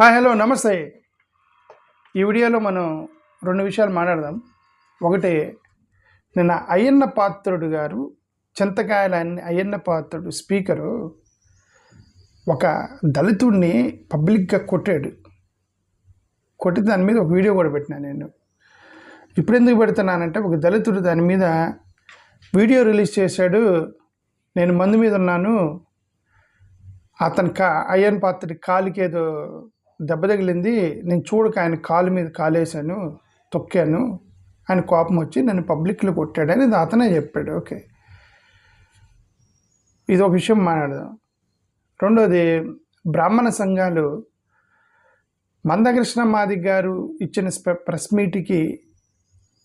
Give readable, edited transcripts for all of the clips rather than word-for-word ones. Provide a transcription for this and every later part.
Hi hello నమస్తే. ఈ వీడియోలో మనం రెండు విషయాలు మాట్లాడదాం. ఒకటి, నిన్న అయ్యన్న పాత్రుడు గారు, చింతకాయల అయ్యన్న పాత్రుడు స్పీకరు ఒక దళితుడిని పబ్లిక్గా కొట్టాడు. కొట్టి దాని మీద ఒక వీడియో కూడా పెట్టినాను నేను. ఇప్పుడు ఎందుకు పెడుతున్నానంటే, ఒక దళితుడు దాని మీద వీడియో రిలీజ్ చేశాడు. నేను మందు మీద ఉన్నాను, అతని అయ్యన్న పాత్రుడి కాలికి ఏదో దెబ్బ తగిలింది, నేను చూడక ఆయన కాలు మీద కాలేశాను, తొక్కాను, ఆయన కోపం వచ్చి నన్ను పబ్లిక్లో కొట్టాడని అతనే చెప్పాడు. ఓకే, ఇది ఒక విషయం మాట్లాడదాం. రెండోది, బ్రాహ్మణ సంఘాలు మందకృష్ణ మాదిగ గారు ఇచ్చిన ప్రెస్ మీట్కి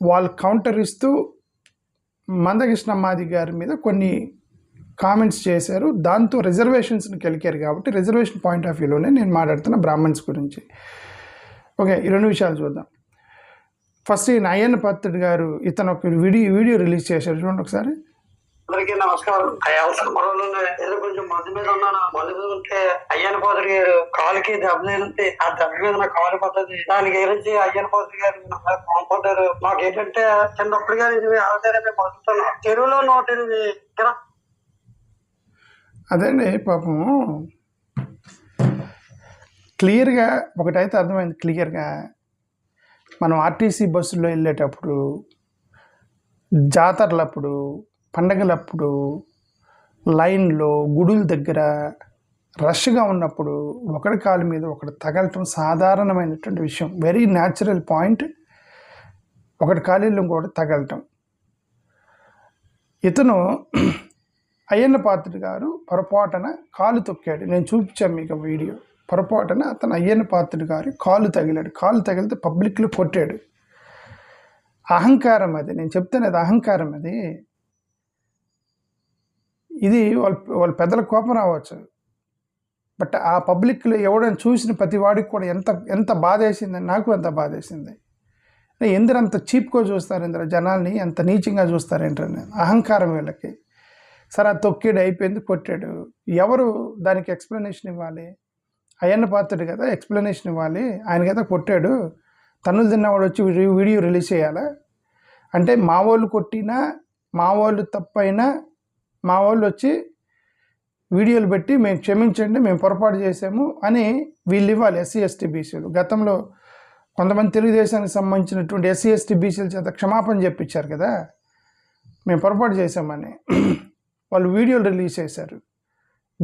వాళ్ళు కౌంటర్ ఇస్తూ మందకృష్ణ మాదిగ గారి మీద కొన్ని కామెంట్స్ చేశారు. దాంతో రిజర్వేషన్స్ని కలిగారు. కాబట్టి రిజర్వేషన్ పాయింట్ ఆఫ్ వ్యూలోనే నేను మాట్లాడుతున్న బ్రాహ్మణ్స్ గురించి. ఓకే, ఈ రెండు విషయాలు చూద్దాం. ఫస్ట్, ఈయన అయ్యన్న పాత్రుడు గారు ఇతను ఒక వీడియో రిలీజ్ చేశారు, చూడండి ఒకసారి. అందరికీ నమస్కారం. ఏదో కొంచెం మంది మీద ఉన్నాను. మంది మీద ఉంటే అయ్యన్న పాత్రుడు గారు కాలుకి దెబ్బ, ఆ దెబ్బ మీద నా కాలు పడ్డది. దానికి గురించి అయ్యన్న పాత్రుడు గారు కోపడ్డారు. మాకేంటంటే చిన్నప్పుడు గారు ఇది ఆచార్య బతుకుతున్నాం. చెరువులో 108 అదండి పాపం. క్లియర్గా ఒకటైతే అర్థమైంది. క్లియర్గా మనం ఆర్టీసీ బస్సులో వెళ్ళేటప్పుడు, జాతరలప్పుడు, పండగలప్పుడు, లైన్లో, గుడుల దగ్గర రష్గా ఉన్నప్పుడు ఒకటి కాలు మీద ఒకటి తగలటం సాధారణమైనటువంటి విషయం. Very natural point. ఒకటి కాలులో ఇంకొకటి తగలటం. ఇతను అయ్యన్న పాత్రుడు గారు పొరపాటున కాలు తొక్కాడు. నేను చూపించాను మీకు వీడియో. పొరపాటున అతను అయ్యన్న పాత్రుడు గారు కాలు తగిలాడు. కాలు తగిలితే పబ్లిక్లో కొట్టాడు. అహంకారం అది. నేను చెప్తాను, అది అహంకారం. అది ఇది వాళ్ళ పెద్దల కోపం రావచ్చు, బట్ ఆ పబ్లిక్లో ఎవడని చూసిన ప్రతి వాడికి కూడా ఎంత బాధ వేసిందని నాకు ఎంత బాధ వేసింది. ఎందరు అంత చీప్గా చూస్తారు, ఎందరు జనాల్ని ఎంత నీచంగా చూస్తారేంటని. అహంకారం వీళ్ళకి. సరే, తొక్కాడు, అయిపోయింది, కొట్టాడు. ఎవరు దానికి ఎక్స్ప్లెనేషన్ ఇవ్వాలి? అయ్యన్న పాత్రుడు కదా ఎక్స్ప్లెనేషన్ ఇవ్వాలి. ఆయన కదా కొట్టాడు, తన్నులు తిన్నవాడు వచ్చి వీడియో రిలీజ్ చేయాలా? అంటే మా వాళ్ళు కొట్టినా, మా వాళ్ళు తప్పైనా, మా వాళ్ళు వచ్చి వీడియోలు పెట్టి మేము క్షమించండి, మేము పొరపాటు చేసాము అని వీళ్ళు ఇవ్వాలి. ఎస్సీ ఎస్టీ బీసీలు గతంలో కొంతమంది తెలుగుదేశానికి సంబంధించినటువంటి ఎస్సీ ఎస్టీ బీసీల చేత క్షమాపణ చెప్పించారు కదా, మేము పొరపాటు చేసామని. వాళ్ళు వీడియోలు రిలీజ్ చేశారు.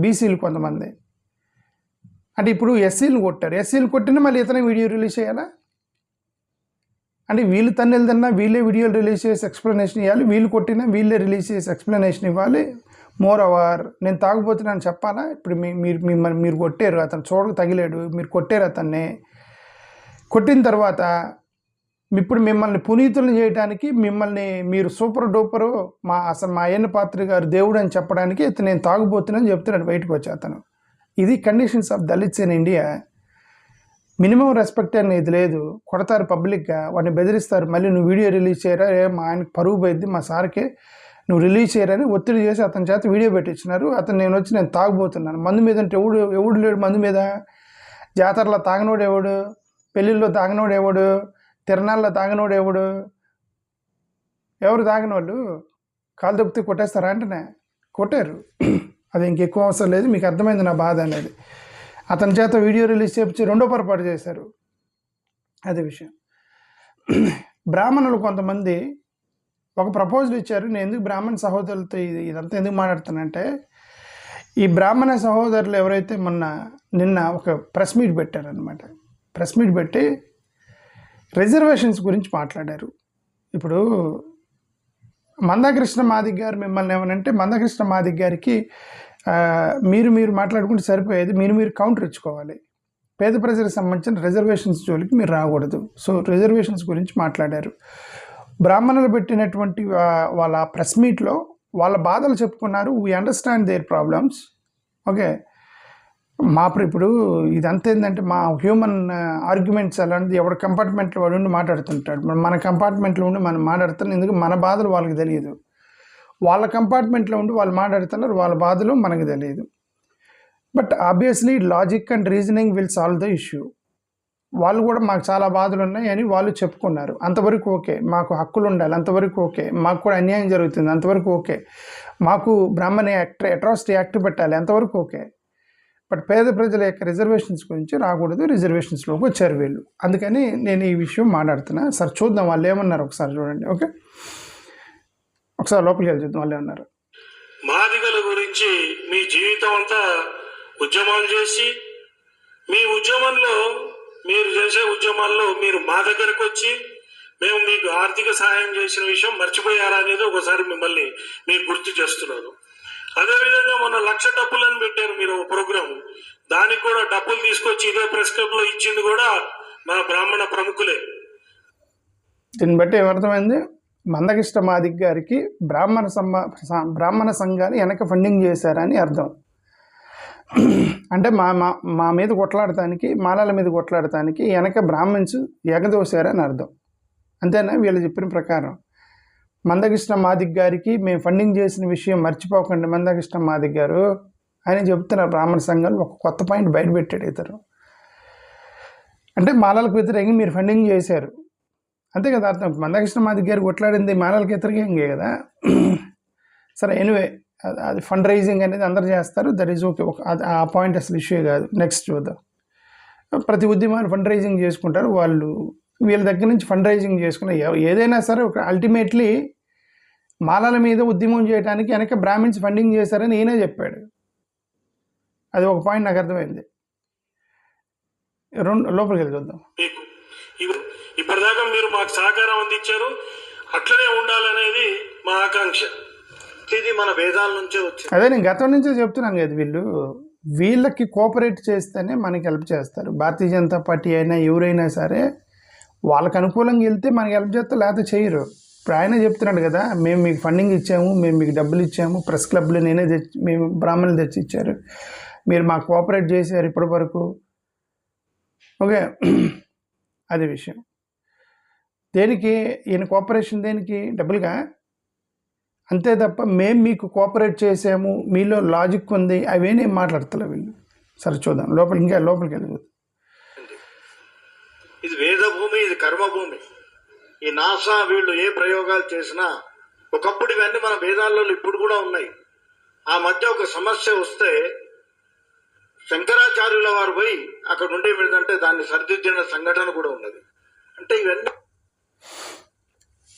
బీసీలు కొంతమంది. అంటే ఇప్పుడు ఎస్సీలు కొట్టారు. ఎస్సీలు కొట్టినా మళ్ళీ ఇతనే వీడియో రిలీజ్ చేయాలా? అంటే వీళ్ళు తన్నులు తిన్నా వీళ్ళే వీడియోలు రిలీజ్ చేసి ఎక్స్ప్లెనేషన్ ఇవ్వాలి, వీళ్ళు కొట్టినా వీళ్ళే రిలీజ్ చేసి ఎక్స్ప్లెనేషన్ ఇవ్వాలి. మోర్ ఓవర్, నేను తాగుపోతున్నాను చెప్పాలా? ఇప్పుడు మీరు కొట్టారు, అతను చూడకు తగిలాడు, మీరు కొట్టారు అతన్ని. కొట్టిన తర్వాత ఇప్పుడు మిమ్మల్ని పునీతులను చేయడానికి, మిమ్మల్ని మీరు సూపర్ డూపరు, అసలు మా అయ్యన్న పాత్రుడు గారు దేవుడు అని చెప్పడానికి నేను తాగుపోతున్నాను చెప్తున్నాడు బయటకు వచ్చి అతను. ఇది conditions of Dalits in India. Minimum respect అనేది లేదు. కొడతారు పబ్లిక్గా, వాడిని బెదిరిస్తారు. మళ్ళీ నువ్వు వీడియో రిలీజ్ చేయరా, మా ఆయనకి పరుగు పోయిద్ది, మా సార్కే నువ్వు రిలీజ్ చేయరని ఒత్తిడి చేసి అతని చేత వీడియో పెట్టించినారు. అతను నేను తాగుపోతున్నాను. మందు మీద అంటే ఎవడు లేడు మందు మీద. జాతరలో తాగనోడు ఎవడు, పెళ్ళిళ్ళలో తాగనోడు ఎవడు, తిరణాల్లో తాగినోడు ఎవరు తాగిన వాళ్ళు కాలు తొక్కితే కొట్టేస్తారా? అంటేనే కొట్టారు. అది ఇంకెక్కువ అవసరం లేదు, మీకు అర్థమైంది నా బాధ అనేది. అతని చేత వీడియో రిలీజ్ చేయించి రెండో పొరపాటు చేశారు. అదే విషయం. బ్రాహ్మణులు కొంతమంది ఒక ప్రపోజల్ ఇచ్చారు. నేను ఎందుకు బ్రాహ్మణ సహోదరులతో ఇదంతా ఎందుకు మాట్లాడుతానంటే, ఈ బ్రాహ్మణ సహోదరులు ఎవరైతే నిన్న ఒక ప్రెస్ మీట్ పెట్టారనమాట. ప్రెస్ మీట్ పెట్టి రిజర్వేషన్స్ గురించి మాట్లాడారు. ఇప్పుడు మందకృష్ణ మాదిగ గారు మిమ్మల్ని ఏమనంటే, మందకృష్ణ మాదిగ గారికి మీరు మాట్లాడుకుంటే సరిపోయేది, మీరు కౌంటర్ ఇచ్చుకోవాలి. పేద ప్రజలకు సంబంధించిన రిజర్వేషన్స్ జోలికి మీరు రాకూడదు. సో రిజర్వేషన్స్ గురించి మాట్లాడారు. బ్రాహ్మణులు పెట్టినటువంటి వాళ్ళ ప్రెస్ మీట్లో వాళ్ళ బాధలు చెప్పుకున్నారు. We understand their problems. Okay, ఇప్పుడు ఇదంతా ఏంటంటే మా హ్యూమన్ ఆర్గ్యుమెంట్స్ అలాంటిది. ఎవరి కంపార్ట్మెంట్లో వాడు ఉండి మాట్లాడుతుంటాడు, మన కంపార్ట్మెంట్లో ఉండి మనం మాట్లాడుతున్నాం. ఎందుకు మన బాధలు వాళ్ళకి తెలియదు. వాళ్ళ కంపార్ట్మెంట్లో ఉండి వాళ్ళు మాట్లాడుతున్నారు, వాళ్ళ బాధలు మనకు తెలియదు. But obviously logic and reasoning will solve the issue. వాళ్ళు కూడా మాకు చాలా బాధలు ఉన్నాయి అని వాళ్ళు చెప్పుకున్నారు. అంతవరకు ఓకే. మాకు హక్కులు ఉండాలి, అంతవరకు ఓకే. మాకు కూడా అన్యాయం జరుగుతుంది, అంతవరకు ఓకే. మాకు బ్రాహ్మణ అట్రాసిటీ యాక్ట్ పెట్టాలి, అంతవరకు ఓకే. బట్ పేద ప్రజల యొక్క రిజర్వేషన్స్ గురించి రాకూడదు, రిజర్వేషన్స్లోకి వచ్చారు వీళ్ళు. అందుకని నేను ఈ విషయం మాట్లాడుతున్నా. సరే చూద్దాం వాళ్ళు ఏమన్నారు, ఒకసారి చూడండి. ఓకే, ఒకసారి లోపలికి వెళ్ళి చూద్దాం వాళ్ళు ఏమన్నారు. మాదిగల గురించి మీ జీవితం అంతా ఉద్యమాలు చేసి, మీ ఉద్యమంలో మీరు చేసే ఉద్యమాల్లో మీరు మా దగ్గరకు వచ్చి మేము మీకు ఆర్థిక సహాయం చేసిన విషయం మర్చిపోయారా అనేది ఒకసారి మిమ్మల్ని మీకు గుర్తు చేస్తున్నాను. అదేవిధంగా మొన్న 1,00,000 డబ్బులను పెట్టారు మీరు ఒక ప్రోగ్రాం. దానికి కూడా డబ్బులు తీసుకొచ్చి ఇదే ప్రెస్ క్లబ్ లో ఇచ్చింది కూడా మా బ్రాహ్మణ ప్రముఖులే. దీన్ని బట్టి ఏమర్థమైంది, మందకృష్ణ మాదిగ గారికి బ్రాహ్మణ సంఘాలు వెనక ఫండింగ్ చేశారని అర్థం. అంటే మా మీద కొట్లాడటానికి, మాలాల మీద కొట్లాడటానికి వెనక బ్రాహ్మణ్స్ ఎగదోశారని అర్థం. అంతేనా? వీళ్ళు చెప్పిన ప్రకారం మందకృష్ణ మాదిగ గారికి మేము ఫండింగ్ చేసిన విషయం మర్చిపోకండి మందకృష్ణ మాదిగ గారు అని చెప్తున్నారు. బ్రాహ్మణ సంఘాలు ఒక కొత్త పాయింట్ బయటపెట్టాడు ఇతరు. అంటే మాలాలకు వ్యతిరేకంగా మీరు ఫండింగ్ చేశారు, అంతే కదా అర్థం. మందకృష్ణ మాదిగ గారు కొట్లాడింది మాలాలకు వ్యతిరేకంగా కదా. సరే, ఎనివే అది ఫండ్ రైజింగ్ అనేది అందరు చేస్తారు, దట్ ఈజ్ ఓకే. ఆ పాయింట్ అసలు ఇష్యూ కాదు. నెక్స్ట్ చూద్దాం. ప్రతి ఉద్యమాన్ని ఫండ్ రైజింగ్ చేసుకుంటారు వాళ్ళు. వీళ్ళ దగ్గర నుంచి ఫండ్ రైజింగ్ చేసుకున్న ఏదైనా సరే ఒక అల్టిమేట్లీ మాలాల మీద ఉద్యమం చేయడానికి వెనక బ్రాహ్మిన్స్ ఫండింగ్ చేశారని ఈయనే చెప్పాడు. అది ఒక పాయింట్ నాకు అర్థమైంది. లోపలికి వెళ్ళి చూద్దాం. ఇప్పటిదాకా మీరు మాకు సహకారం అందించారు, అట్లనే ఉండాలనేది మా ఆకాంక్ష. ఇది మన వేదాల నుంచే వచ్చింది. అదే నేను గతం నుంచే చెప్తున్నాను కదా, వీళ్ళకి కోఆపరేట్ చేస్తేనే మనకి హెల్ప్ చేస్తారు. భారతీయ జనతా పార్టీ అయినా ఎవరైనా సరే వాళ్ళకి అనుకూలంగా వెళ్తే మనకి హెల్ప్ చేస్తే, లేకపోతే చేయరు. ఇప్పుడు ఆయన చెప్తున్నాడు కదా, మేము మీకు ఫండింగ్ ఇచ్చాము, మేము మీకు డబ్బులు ఇచ్చాము, ప్రెస్ క్లబ్లో మేము బ్రాహ్మణులు తెచ్చి ఇచ్చారు, మీరు మాకు కోఆపరేట్ చేశారు ఇప్పటి వరకు. ఓకే, అది విషయం. దేనికి ఈయన కోఆపరేషన్? దేనికి? డబ్బులుగా. అంతే తప్ప మేము మీకు కోఆపరేట్ చేసాము, మీలో లాజిక్ ఉంది, అవేనేం మాట్లాడతలే వీళ్ళు. సరే చూద్దాం లోపలికి వెళ్ళి. ఇది వేదభూమి, ఇది కర్మభూమి. ఈ నాసా వీళ్ళు ఏ ప్రయోగాలు చేసినా ఒకప్పుడు ఇవన్నీ మన వేదాల్లో ఇప్పుడు కూడా ఉన్నాయి. ఆ మధ్య ఒక సమస్య వస్తే శంకరాచార్యుల వారు పోయి అక్కడ ఉండే ఏంటంటే దాన్ని సరిదిద్దిన సంఘటన కూడా ఉన్నది. అంటే ఇవన్నీ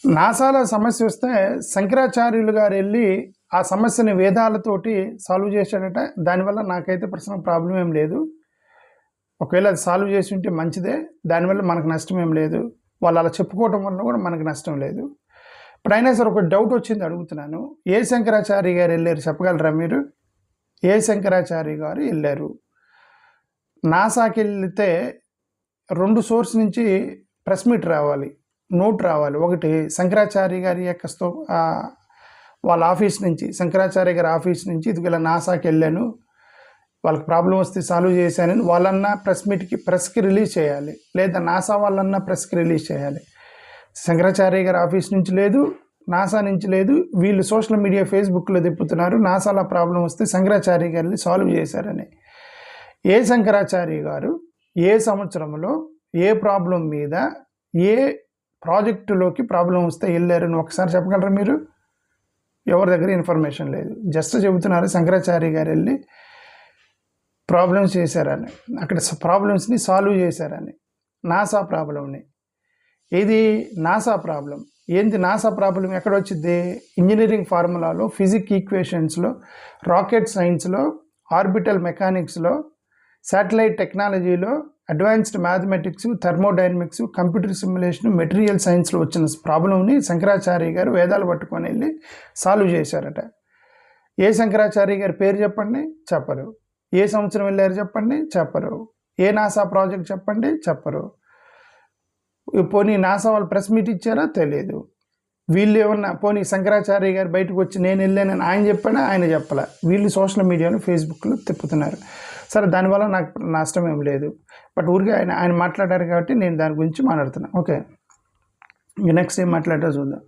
నాసాలో సమస్య వస్తే శంకరాచార్యులు గారు వెళ్ళి ఆ సమస్యని వేదాలతోటి సాల్వ్ చేశాడట. దానివల్ల నాకైతే పర్సనల్ ప్రాబ్లం ఏం లేదు. ఒకవేళ అది సాల్వ్ చేసి ఉంటే మంచిదే, దానివల్ల మనకు నష్టం ఏం లేదు. వాళ్ళు అలా చెప్పుకోవటం వల్ల కూడా మనకు నష్టం లేదు. ఇప్పుడు అయినా సరే ఒక డౌట్ వచ్చింది, అడుగుతున్నాను. ఏ శంకరాచార్య గారు వెళ్ళారు చెప్పగలరా మీరు? ఏ శంకరాచార్య గారు వెళ్ళారు? నాసాకి వెళ్తే 2 సోర్స్ నుంచి ప్రెస్ మీట్ రావాలి, నోట్ రావాలి. ఒకటి శంకరాచార్య గారి యొక్క వాళ్ళ ఆఫీస్ నుంచి, శంకరాచార్య గారి ఆఫీస్ నుంచి ఇదిగల నాసాకి వెళ్ళాను, వాళ్ళకి ప్రాబ్లం వస్తే సాల్వ్ చేశానని వాళ్ళన్నా ప్రెస్కి రిలీజ్ చేయాలి, లేదా నాసా వాళ్ళన్నా ప్రెస్కి రిలీజ్ చేయాలి. శంకరాచార్య గారి ఆఫీస్ నుంచి లేదు, నాసా నుంచి లేదు. వీళ్ళు సోషల్ మీడియా ఫేస్బుక్లో తిప్పుతున్నారు నాసాలో ప్రాబ్లం వస్తే శంకరాచార్య గారిని సాల్వ్ చేశారని. ఏ శంకరాచార్య గారు ఏ సంవత్సరంలో ఏ ప్రాబ్లం మీద ఏ ప్రాజెక్టులోకి ప్రాబ్లం వస్తే వెళ్ళారని ఒకసారి చెప్పగలరా మీరు? ఎవరి దగ్గర ఇన్ఫర్మేషన్ లేదు. జస్ట్ చెబుతున్నారు శంకరాచార్య గారు వెళ్ళి ప్రాబ్లమ్స్ చేశారని, అక్కడ ప్రాబ్లమ్స్ని సాల్వ్ చేశారని. నాసా ప్రాబ్లంని, ఇది నాసా ప్రాబ్లం. ఏంటి నాసా ప్రాబ్లం? ఎక్కడ వచ్చింది? ఇంజనీరింగ్ ఫార్ములాలో, ఫిజిక్స్ ఈక్వేషన్స్లో, రాకెట్ సైన్స్లో, ఆర్బిటల్ మెకానిక్స్లో, శాటిలైట్ టెక్నాలజీలో, advanced mathematics, thermodynamics, computer simulation, material సైన్స్లో వచ్చిన ప్రాబ్లంని శంకరాచార్య గారు వేదాలు పట్టుకొని వెళ్ళి సాల్వ్ చేశారట. ఏ శంకరాచార్య గారి పేరు చెప్పండి? చెప్పరు. ఏ సంవత్సరం వెళ్ళారు చెప్పండి? చెప్పరు. ఏ నాసా ప్రాజెక్ట్ చెప్పండి? చెప్పరు. పోనీ నాసా వాళ్ళు ప్రెస్ మీట్ ఇచ్చారా? తెలియదు. వీళ్ళు ఏమన్నా పోనీ శంకరాచార్య గారు బయటకు వచ్చి నేను వెళ్ళానని ఆయన చెప్పాడా? ఆయన చెప్పలే. వీళ్ళు సోషల్ మీడియాలో ఫేస్బుక్లో తిప్పుతున్నారు. సరే, దానివల్ల నాకు నష్టం ఏం లేదు. బట్ ఊరికే ఆయన మాట్లాడారు కాబట్టి నేను దాని గురించి మాట్లాడుతున్నా. ఓకే, నెక్స్ట్ ఏం మాట్లాడారో చూద్దాం.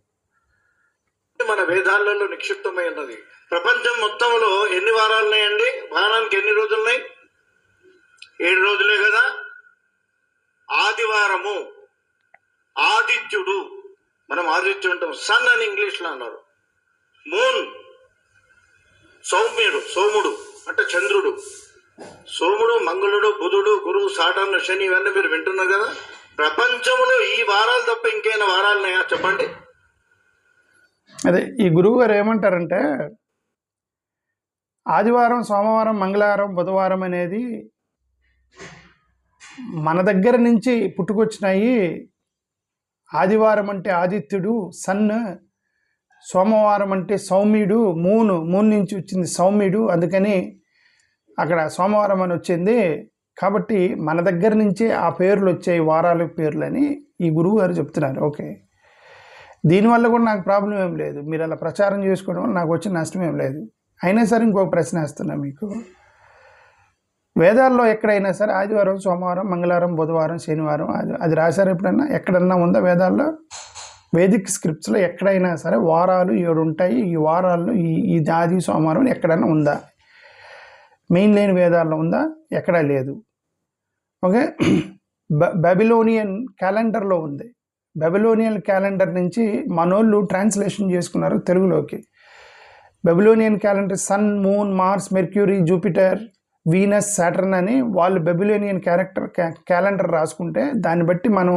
మన వేదాలలో నిక్షిప్తమై ఉన్నది. ప్రపంచం మొత్తంలో ఎన్ని వారాలు ఉన్నాయండి? వారానికి ఎన్ని రోజులు ఉన్నాయి? 7 రోజులే కదా. మంగళవారము, ఆదిత్యుడు, మనం ఆదిత్యుడు అంటాం, సన్ అని ఇంగ్లీష్లో అన్నారు, మూన్ సోముడు అంటే చంద్రుడు, సోముడు, మంగళుడు, బుధుడు, గురువు, సాటర్న్, శని, ఇవన్నీ మీరు వింటున్నారు కదా. ప్రపంచంలో ఈ వారాలు తప్ప ఇంకేమైనా వారాలు ఉన్నాయా చెప్పండి? అదే ఈ గురువు గారు ఏమంటారంటే ఆదివారం, సోమవారం, మంగళవారం, బుధవారం అనేది మన దగ్గర నుంచి పుట్టుకొచ్చినాయి. ఆదివారం అంటే ఆదిత్యుడు సన్, సోమవారం అంటే సౌమ్యుడు మూన్ నుంచి వచ్చింది సౌమ్యుడు, అందుకని అక్కడ సోమవారం అని వచ్చింది. కాబట్టి మన దగ్గర నుంచే ఆ పేర్లు వచ్చాయి, వారాల పేర్లని ఈ గురువు గారు చెప్తున్నారు. ఓకే, దీనివల్ల కూడా నాకు ప్రాబ్లం ఏం లేదు, మీరు అలా ప్రచారం చేసుకోవడం వల్ల నాకు వచ్చిన నష్టం ఏం లేదు. అయినా సరే ఇంకొక ప్రశ్న వేస్తున్నా మీకు. వేదాల్లో ఎక్కడైనా సరే ఆదివారం, సోమవారం, మంగళవారం, బుధవారం, శనివారం అది రాశారు ఎప్పుడన్నా? ఎక్కడన్నా ఉందా వేదాల్లో? వేదిక్ స్క్రిప్ట్స్లో ఎక్కడైనా సరే వారాలు 7 ఉంటాయి, ఈ వారాల్లో ఈ ఆది, సోమవారం ఎక్కడైనా ఉందా? మెయిన్ లేని వేదాల్లో ఉందా? ఎక్కడా లేదు. ఓకే, బబిలోనియన్ క్యాలెండర్లో ఉంది. బబిలోనియన్ క్యాలెండర్ నుంచి మనోళ్ళు ట్రాన్స్లేషన్ చేసుకున్నారు తెలుగులోకి. Babylonian calendar sun, moon, Mars, Mercury, Jupiter, Venus, Saturn అని వాళ్ళు బబిలోనియన్ క్యాలెండర్ రాసుకుంటే దాన్ని బట్టి మనం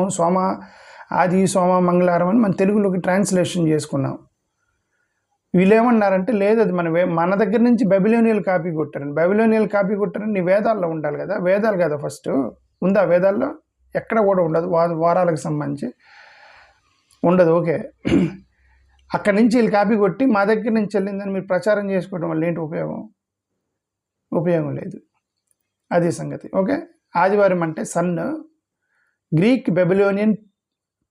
ఆది, సోమ, మంగళవారం అని మన తెలుగులోకి ట్రాన్స్లేషన్ చేసుకున్నాం. వీళ్ళు ఏమన్నారంటే లేదు, అది మన దగ్గర నుంచి బబిలోనియల్ కాపీ కొట్టారని. బబిలోనియల్ కాపీ కొట్టారని నీ వేదాల్లో ఉండాలి కదా, వేదాలు కదా ఫస్ట్. ఉందా వేదాల్లో? ఎక్కడ కూడా ఉండదు, వారాలకు సంబంధించి ఉండదు. ఓకే, అక్కడి నుంచి వీళ్ళు కాపీ కొట్టి మా దగ్గర నుంచి వెళ్ళిందని మీరు ప్రచారం చేసుకోవడం వల్ల ఏంటి ఉపయోగం లేదు. అది సంగతి. ఓకే, ఆదివారం అంటే sun, Greek Babylonian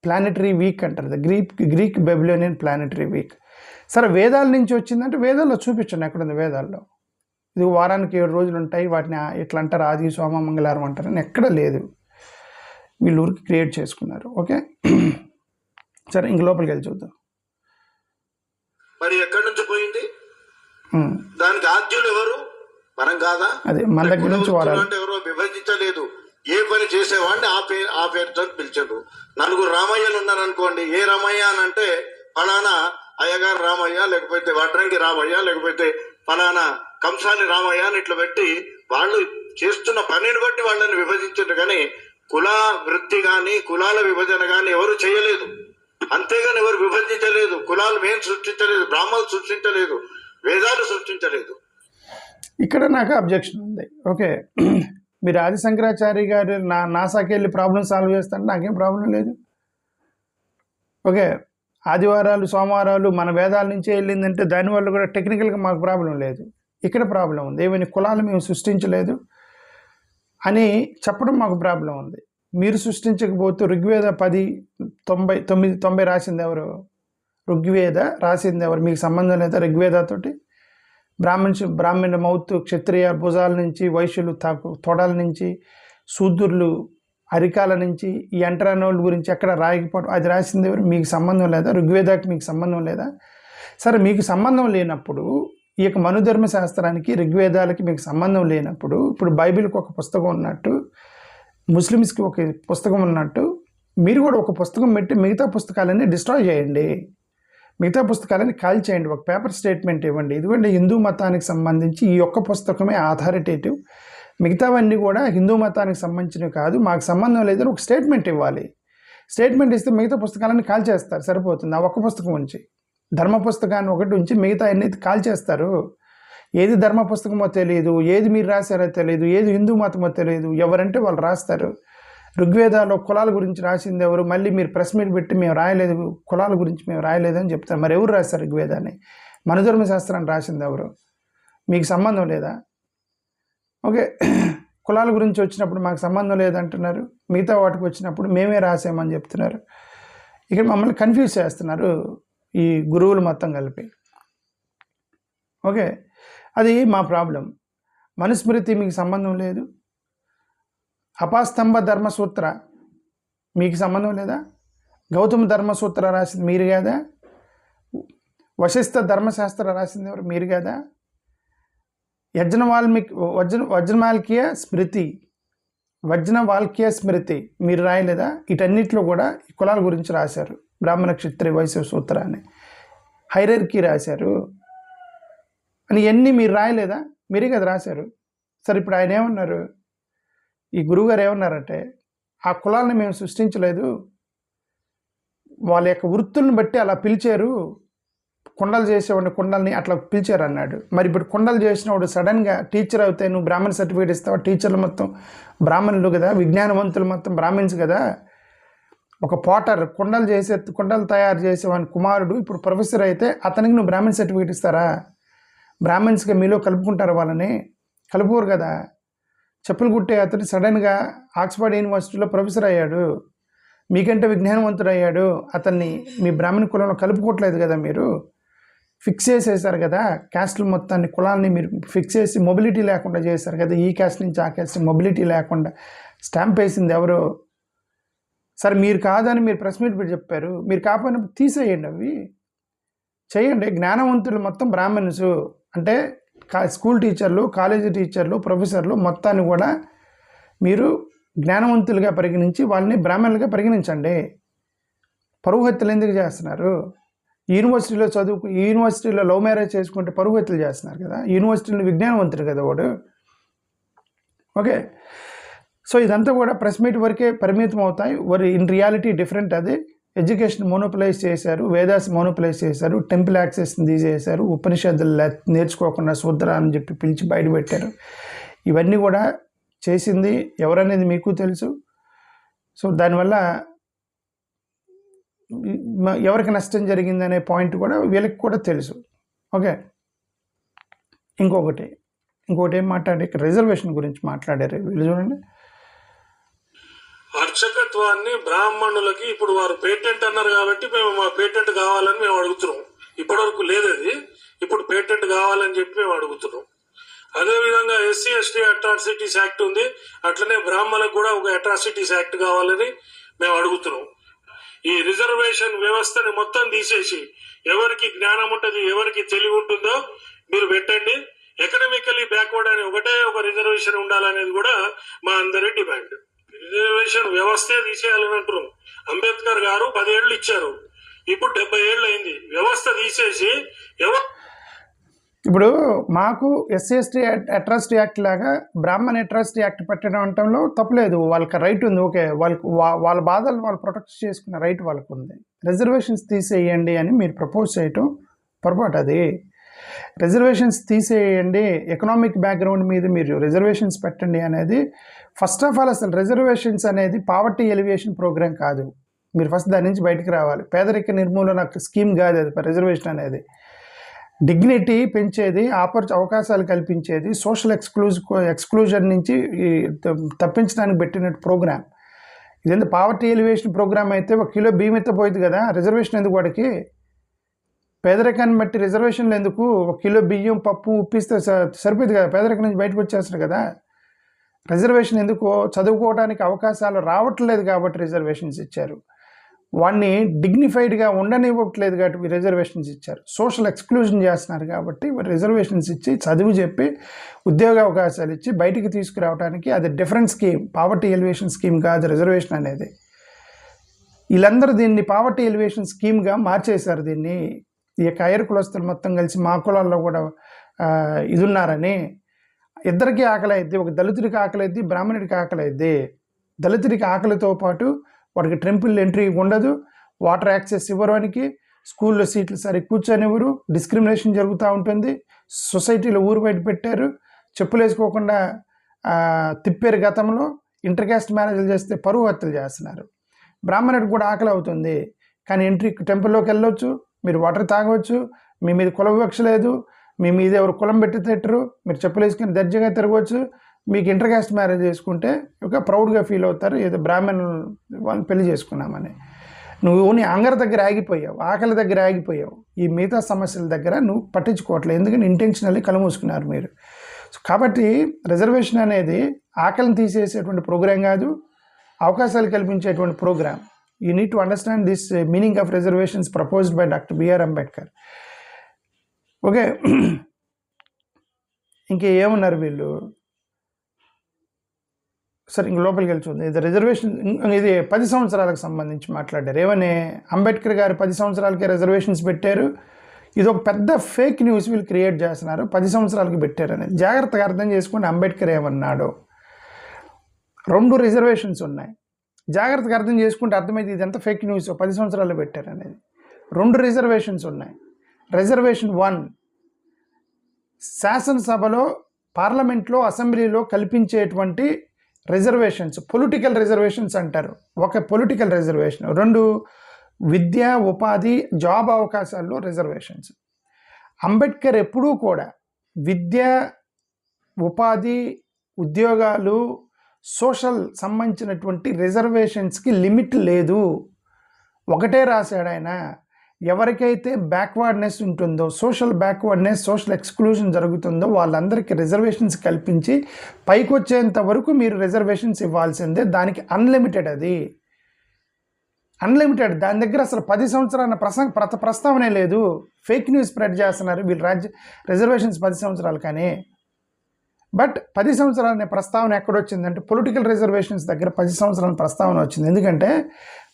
planetary week అంటారు, గ్రీక్ బబిలోనియన్ ప్లానెటరీ వీక్. సరే, వేదాల నుంచి వచ్చిందంటే వేదాల్లో చూపించండి, ఎక్కడుంది వేదాల్లో ఇది వారానికి 7 రోజులు ఉంటాయి, వాటిని ఇట్లా అంటారు, ఆది, సోమ, మంగళవారం అంటారని ఎక్కడ లేదు. వీళ్ళు ఊరికి క్రియేట్ చేసుకున్నారు. ఓకే, సరే ఇంక లోపలికి వెళ్ళి చూద్దాం. మరి ఎక్కడి నుంచి పోయింది? దానికి ఆద్యులు ఎవరు? మనం కాదా? అదే మన దగ్గర నుంచి వారాలు అంటే ఎవరో విభజించలేదు. ఏ పని చేసేవాడిని ఆ పేరుతో పిలిచారు. 4 రామయ్యలు ఉన్నారనుకోండి, ఏ రామయ్య అని అంటే ఫలానా అయ్యగారు రామయ్య, లేకపోతే వడ్రంగి రామయ్య, లేకపోతే ఫలానా కంసాలి రామయ్య అని ఇట్లా పెట్టి వాళ్ళు చేస్తున్న పనిని బట్టి వాళ్ళని విభజించారు. కానీ కుల వృత్తి కానీ కులాల విభజన కానీ ఎవరు చేయలేదు. అంతేగాని ఎవరు విభజించలేదు. కులాలు మేము సృష్టించలేదు, బ్రాహ్మణులు సృష్టించలేదు, వేదాలు సృష్టించలేదు. ఇక్కడ నాకు అబ్జెక్షన్ ఉంది. ఓకే, మీరు ఆది శంకరాచార్య గారు నాసాకి వెళ్ళి ప్రాబ్లం సాల్వ్ చేస్తారంటే నాకేం ప్రాబ్లం లేదు. ఓకే, ఆదివారాలు, సోమవారాలు మన వేదాల నుంచే వెళ్ళిందంటే దానివల్ల కూడా టెక్నికల్గా మాకు ప్రాబ్లం లేదు. ఇక్కడ ప్రాబ్లం ఉంది, ఏమైనా కులాలు మేము సృష్టించలేదు అని చెప్పడం మాకు ప్రాబ్లం ఉంది. మీరు సృష్టించకపోతే ఋగ్వేద 10:90 రాసింది ఎవరు? ఋగ్వేద రాసింది ఎవరు? మీకు సంబంధం లేదా ఋగ్వేదతోటి? బ్రాహ్మణ మౌత్, క్షత్రియ భుజాల నుంచి, వైశ్యులు తొడల నుంచి, శూద్రులు అరికాల నుంచి, ఈ ఎంటరానోళ్ళ గురించి ఎక్కడ రాయకపోవడం, అది రాసింది ఎవరు? మీకు సంబంధం లేదా? ఋగ్వేదాకి మీకు సంబంధం లేదా? సరే, మీకు సంబంధం లేనప్పుడు ఈ యొక్క మనుధర్మ శాస్త్రానికి ఋగ్వేదాలకి మీకు సంబంధం లేనప్పుడు, ఇప్పుడు బైబిల్కి ఒక పుస్తకం ఉన్నట్టు, ముస్లిమ్స్కి ఒక పుస్తకం ఉన్నట్టు, మీరు కూడా ఒక పుస్తకం పెట్టి మిగతా పుస్తకాలన్నీ డిస్ట్రాయ్ చేయండి, మిగతా పుస్తకాలని కాల్ చేయండి, ఒక పేపర్ స్టేట్మెంట్ ఇవ్వండి. ఎందుకంటే హిందూ మతానికి సంబంధించి ఈ ఒక్క పుస్తకమే అథారిటేటివ్, మిగతావన్నీ కూడా హిందూ మతానికి సంబంధించినవి కాదు, మాకు సంబంధం లేదని ఒక స్టేట్మెంట్ ఇవ్వాలి. స్టేట్మెంట్ ఇస్తే మిగతా పుస్తకాలన్నీ కాల్ చేస్తారు, సరిపోతుంది. ఆ ఒక్క పుస్తకం ఉంచి, ధర్మ పుస్తకాన్ని ఒకటి ఉంచి మిగతా అన్ని కాల్ చేస్తారు. ఏది ధర్మ పుస్తకమో తెలియదు, ఏది మీరు రాశారో తెలియదు, ఏది హిందూ మతమో తెలియదు, ఎవరంటే వాళ్ళు రాస్తారు. ఋగ్వేదాలో కులాల గురించి రాసింది ఎవరు? మళ్ళీ మీరు ప్రెస్ మీట్ పెట్టి మేము రాయలేదు, కులాల గురించి మేము రాయలేదు అని చెప్తారు. మరి ఎవరు రాస్తారు ఋగ్వేదాన్ని? మనుధర్మ శాస్త్రాన్ని రాసింది ఎవరు? మీకు సంబంధం లేదా? ఓకే, కులాల గురించి వచ్చినప్పుడు మాకు సంబంధం లేదంటున్నారు, మిగతా వాటికి వచ్చినప్పుడు మేమే రాసామని చెప్తున్నారు. ఇక్కడ మమ్మల్ని కన్ఫ్యూజ్ చేస్తున్నారు ఈ గురువులు మొత్తం కలిపి. ఓకే, అది మా ప్రాబ్లం. మనుస్మృతి మీకు సంబంధం లేదు, అపాస్తంభ ధర్మసూత్ర మీకు సంబంధం లేదా? గౌతమ ధర్మసూత్ర రాసింది మీరు కాదా? వశిష్ఠ ధర్మశాస్త్ర రాసింది ఎవరు? మీరు కాదా? వజ్రమాల్కీయ స్మృతి వజ్న వాల్క్య స్మృతి మీరు రాయలేదా? వీటన్నిటిలో కూడా ఈ కులాల గురించి రాశారు. బ్రాహ్మణ క్షత్రియ వైశ్య సూత్రాన్ని, హైరర్కీ రాశారు అని ఇవన్నీ మీరు రాయలేదా? మీరే కదా రాశారు. సరే ఇప్పుడు ఆయన ఏమన్నారు, ఈ గురువుగారు ఏమన్నారంటే ఆ కులాలను మేము సృష్టించలేదు, వాళ్ళ యొక్క వృత్తులను బట్టి అలా పిలిచారు, కుండలు చేసేవాడిని కుండల్ని అట్లా పిలిచారు అన్నాడు. మరి ఇప్పుడు కుండలు చేసినవాడు సడన్గా టీచర్ అవుతే నువ్వు బ్రాహ్మణ సర్టిఫికేట్ ఇస్తావా? టీచర్లు మొత్తం బ్రాహ్మణులు కదా, విజ్ఞానవంతులు మొత్తం బ్రాహ్మణ్స్ కదా. ఒక పోటర్ కుండలు తయారు చేసేవాని కుమారుడు ఇప్పుడు ప్రొఫెసర్ అయితే అతనికి నువ్వు బ్రాహ్మణ సర్టిఫికేట్ ఇస్తారా? బ్రాహ్మణ్స్గా మీలో కలుపుకుంటారు, వాళ్ళని కలుపుకోరు కదా. చెప్పులు కుట్టే అతను సడన్గా ఆక్స్ఫర్డ్ యూనివర్సిటీలో ప్రొఫెసర్ అయ్యాడు, మీకంటే విజ్ఞానవంతుడు అయ్యాడు, అతన్ని మీ బ్రాహ్మణ కులంలో కలుపుకోవట్లేదు కదా. మీరు ఫిక్స్ చేసేసారు కదా, క్యాస్ట్లు మొత్తాన్ని కులాన్ని మీరు ఫిక్స్ చేసి మొబిలిటీ లేకుండా చేశారు కదా. ఈ క్యాస్ట్ నుంచి ఆ క్యాస్ట్ మొబిలిటీ లేకుండా స్టాంప్ వేసింది ఎవరు? సరే మీరు కాదని మీరు ప్రెస్ మీట్ పెట్టి చెప్పారు, మీరు కాకపోయినప్పుడు తీసేయండి, అవి చేయండి. జ్ఞానవంతులు మొత్తం బ్రాహ్మణ్స్ అంటే స్కూల్ టీచర్లు, కాలేజీ టీచర్లు, ప్రొఫెసర్లు మొత్తాన్ని కూడా మీరు జ్ఞానవంతులుగా పరిగణించి వాళ్ళని బ్రాహ్మణులుగా పరిగణించండి. పరువు హత్యలు ఎందుకు చేస్తున్నారు? యూనివర్సిటీలో లవ్ మ్యారేజ్ చేసుకుంటే పరువు హత్యలు చేస్తున్నారు కదా. యూనివర్సిటీలో విజ్ఞానవంతుడు కదా వాడు. ఓకే, సో ఇదంతా కూడా ప్రెస్ మీట్ వరకే పరిమితం అవుతాయి. In reality different. అది ఎడ్యుకేషన్ మోనోపలైజ్ చేశారు, వేదాస్ మోనోపలైజ్ చేశారు, టెంపుల్ యాక్సెస్ని తీసేశారు, ఉపనిషత్తులు నేర్చుకోకుండా శూద్ర అని చెప్పి పిలిచి బయటపెట్టారు. ఇవన్నీ కూడా చేసింది ఎవరనేది మీకు తెలుసు. సో దానివల్ల ఎవరికి నష్టం జరిగిందనే పాయింట్ కూడా వీళ్ళకి కూడా తెలుసు. ఓకే, ఇంకొకటి ఏం మాట్లాడే, రిజర్వేషన్ గురించి మాట్లాడారు వీళ్ళు. చూడండి, అర్చకత్వాన్ని బ్రాహ్మణులకి ఇప్పుడు వారు పేటెంట్ అన్నారు కాబట్టి మేము మా పేటెంట్ కావాలని మేము అడుగుతున్నాం. ఇప్పటివరకు లేదు అది, ఇప్పుడు పేటెంట్ కావాలని చెప్పి మేము అడుగుతున్నాం. అదేవిధంగా ఎస్సీ ఎస్టీ అట్రాసిటీస్ యాక్ట్ ఉంది, అట్లనే బ్రాహ్మణులకు కూడా ఒక అట్రాసిటీస్ యాక్ట్ కావాలని మేము అడుగుతున్నాం. ఈ రిజర్వేషన్ వ్యవస్థని మొత్తం తీసేసి ఎవరికి జ్ఞానం ఉంటుంది, ఎవరికి తెలివి ఉంటుందో మీరు పెట్టండి. ఎకనామికలీ బ్యాక్వర్డ్ అని ఒకటే ఒక రిజర్వేషన్ ఉండాలనేది కూడా మా అందరి డిమాండ్. రిజర్వేషన్ వ్యవస్థే తీసేయాలని అంటున్నాం. అంబేద్కర్ గారు 10 ఏళ్ళు ఇచ్చారు, ఇప్పుడు 70 ఏళ్ళు అయింది. వ్యవస్థ తీసేసి ఇప్పుడు మాకు ఎస్సీ ఎస్టీ అట్రాసిటీ యాక్ట్ లాగా బ్రాహ్మణ్ అట్రాసిటీ యాక్ట్ పెట్టడం అంటంలో తప్పలేదు, వాళ్ళకి రైట్ ఉంది. ఓకే, వాళ్ళ బాధలు వాళ్ళు ప్రొటెక్ట్ చేసుకునే రైట్ వాళ్ళకు ఉంది. రిజర్వేషన్స్ తీసేయండి అని మీరు ప్రపోజ్ చేయటం పొరపాటు. అది రిజర్వేషన్స్ తీసేయండి, ఎకనామిక్ బ్యాక్గ్రౌండ్ మీద మీరు రిజర్వేషన్స్ పెట్టండి అనేది ఫస్ట్ ఆఫ్ ఆల్ అసలు రిజర్వేషన్స్ అనేది పావర్టీ ఎలివేషన్ ప్రోగ్రామ్ కాదు. మీరు ఫస్ట్ దాని నుంచి బయటకు రావాలి. పేదరిక నిర్మూలన స్కీమ్ కాదు అది. రిజర్వేషన్ అనేది డిగ్నిటీ పెంచేది, అవకాశాలు కల్పించేది, సోషల్ ఎక్స్క్లూజన్ నుంచి తప్పించడానికి పెట్టినట్టు ప్రోగ్రామ్. ఇదేంటి పావర్టీ ఎలివేషన్ ప్రోగ్రామ్ అయితే 1 కిలో బియ్యం ఎత్తపోయింది కదా, రిజర్వేషన్ ఎందుకు వాడికి? పేదరికాన్ని బట్టి రిజర్వేషన్లు ఎందుకు? 1 కిలో బియ్యం పప్పు ఉప్పిస్తే సరిపోయింది కదా, పేదరికం నుంచి బయటకు వచ్చేస్తారు కదా. రిజర్వేషన్ ఎందుకు? చదువుకోవడానికి అవకాశాలు రావట్లేదు కాబట్టి రిజర్వేషన్స్ ఇచ్చారు. వాడిని డిగ్నిఫైడ్గా ఉండనివ్వట్లేదు కాబట్టి రిజర్వేషన్స్ ఇచ్చారు. సోషల్ ఎక్స్క్లూజన్ చేస్తున్నారు కాబట్టి రిజర్వేషన్స్ ఇచ్చి చదువు చెప్పి ఉద్యోగ అవకాశాలు ఇచ్చి బయటికి తీసుకురావడానికి అది different scheme. Poverty elevation scheme కాదు రిజర్వేషన్ అనేది. వీళ్ళందరూ దీన్ని పావర్టీ ఎలివేషన్ స్కీమ్గా మార్చేశారు దీన్ని. ఈ యొక్క ఐర్ కులస్తులు మొత్తం కలిసి మా కులాల్లో కూడా ఇది ఉన్నారని. ఇద్దరికీ ఆకలి అయింది, ఒక దళితుడికి ఆకలి అయింది, బ్రాహ్మణుడికి ఆకలి అయింది. దళితుడికి ఆకలితో పాటు వాడికి టెంపుల్ ఎంట్రీ ఉండదు, వాటర్ యాక్సెస్ ఇవ్వడానికి, స్కూల్లో సీట్లు సరి కూర్చొనివ్వరు, డిస్క్రిమినేషన్ జరుగుతూ ఉంటుంది. సొసైటీలో ఊరు బయట పెట్టారు, చెప్పులు వేసుకోకుండా తిప్పారు. గతంలో ఇంటర్ క్యాస్ట్ మ్యారేజ్లు చేస్తే పరువు హత్యలు చేస్తున్నారు. బ్రాహ్మణుడికి కూడా ఆకలి అవుతుంది కానీ ఎంట్రీ టెంపుల్లోకి వెళ్ళొచ్చు, మీరు వాటర్ తాగవచ్చు, మీ మీద కుల వివక్ష లేదు, మీ మీద ఎవరు కులం పెట్టి తిట్టరు, మీరు చెప్పులు వేసుకుని దర్జాగా తిరగవచ్చు. మీకు ఇంటర్ క్యాస్ట్ మ్యారేజ్ చేసుకుంటే ఒక ప్రౌడ్గా ఫీల్ అవుతారు, ఏదో బ్రాహ్మణ్ వాళ్ళని పెళ్లి చేసుకున్నామని. నువ్వు నీ అంగర దగ్గర ఆగిపోయావు, ఆకలి దగ్గర ఆగిపోయావు, ఈ మిగతా సమస్యల దగ్గర నువ్వు పట్టించుకోవట్లేదు. ఎందుకంటే ఇంటెన్షనల్లీ కలుమూసుకున్నారు మీరు. కాబట్టి రిజర్వేషన్ అనేది ఆకలిని తీసేసేటువంటి ప్రోగ్రాం కాదు, అవకాశాలు కల్పించేటువంటి program. You need to understand this meaning of reservations proposed by doctor BR Ambedkar. Okay, ఇంకేమున్నారు వీళ్ళు? సరే ఇంక లోపలికి వెళ్ళి చూద్దాం. ఇది రిజర్వేషన్, ఇది 10 సంవత్సరాలకు సంబంధించి మాట్లాడారు. ఏమని అంబేద్కర్ గారు 10 సంవత్సరాలకే రిజర్వేషన్స్ పెట్టారు, ఇది ఒక పెద్ద ఫేక్ న్యూస్ వీళ్ళు క్రియేట్ చేస్తున్నారు, 10 సంవత్సరాలకి పెట్టారు అనేది. జాగ్రత్తగా అర్థం చేసుకోండి అంబేద్కర్ ఏమన్నాడు. 2 రిజర్వేషన్స్ ఉన్నాయి, జాగ్రత్తగా అర్థం చేసుకుంటే అర్థమైంది ఇది ఎంత ఫేక్ న్యూస్ 10 సంవత్సరాలు పెట్టారు అనేది. 2 రిజర్వేషన్స్ ఉన్నాయి. రిజర్వేషన్ 1 శాసనసభలో, పార్లమెంట్లో, అసెంబ్లీలో కల్పించేటువంటి రిజర్వేషన్స్, పొలిటికల్ రిజర్వేషన్స్ అంటారు. ఒక పొలిటికల్ రిజర్వేషన్. 2 విద్య, ఉపాధి, జాబ్ అవకాశాల్లో రిజర్వేషన్స్. అంబేద్కర్ ఎప్పుడూ కూడా విద్య, ఉపాధి, ఉద్యోగాలు, సోషల్ సంబంధించినటువంటి రిజర్వేషన్స్కి లిమిట్ లేదు. ఒకటే రాశాడు ఆయన, ఎవరికైతే బ్యాక్వర్డ్నెస్ ఉంటుందో, సోషల్ బ్యాక్వర్డ్నెస్, సోషల్ ఎక్స్క్లూజన్ జరుగుతుందో వాళ్ళందరికీ రిజర్వేషన్స్ కల్పించి పైకి వచ్చేంత వరకు మీరు రిజర్వేషన్స్ ఇవ్వాల్సిందే. దానికి అన్లిమిటెడ్, అది అన్లిమిటెడ్. దాని దగ్గర అసలు 10 సంవత్సరాల ప్రస్తావనే లేదు. ఫేక్ న్యూస్ స్ప్రెడ్ చేస్తున్నారు వీళ్ళు రిజర్వేషన్స్ 10 సంవత్సరాలు కానీ. బట్ 10 సంవత్సరాల ప్రస్తావన ఎక్కడొచ్చిందంటే పొలిటికల్ రిజర్వేషన్స్ దగ్గర 10 సంవత్సరాల ప్రస్తావన వచ్చింది. ఎందుకంటే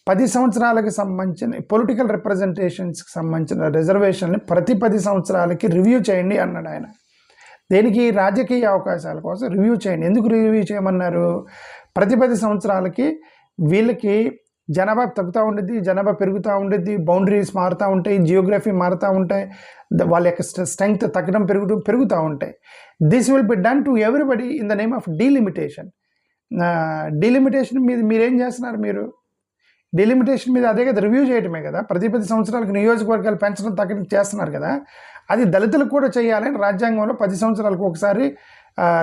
10 సంవత్సరాలకి సంబంధించిన పొలిటికల్ రిప్రజెంటేషన్స్కి సంబంధించిన రిజర్వేషన్ని ప్రతి 10 సంవత్సరాలకి రివ్యూ చేయండి అన్నాడు ఆయన. దేనికి? రాజకీయ అవకాశాల కోసం రివ్యూ చేయండి. ఎందుకు రివ్యూ చేయమన్నారు? ప్రతి 10 సంవత్సరాలకి వీళ్ళకి జనాభా తగ్గుతూ ఉంటుంది, జనాభా పెరుగుతూ ఉంటుంది, బౌండరీస్ మారుతూ ఉంటాయి, జియోగ్రఫీ మారుతూ ఉంటాయి, వాళ్ళ యొక్క స్ట్రెంగ్త్ తగ్గడం పెరుగుతూ ఉంటాయి. This will be done to everybody in the name of delimitation. Delimitation మీద మీరేం చేస్తున్నారు? మీరు డీలిమిటేషన్ మీద అదే కదా, రివ్యూ చేయడమే కదా. ప్రతి 10 సంవత్సరాలకు నియోజకవర్గాలు పెంచడం తగ్గడం చేస్తున్నారు కదా. అది దళితులకు కూడా చేయాలని రాజ్యాంగంలో 10 సంవత్సరాలకు ఒకసారి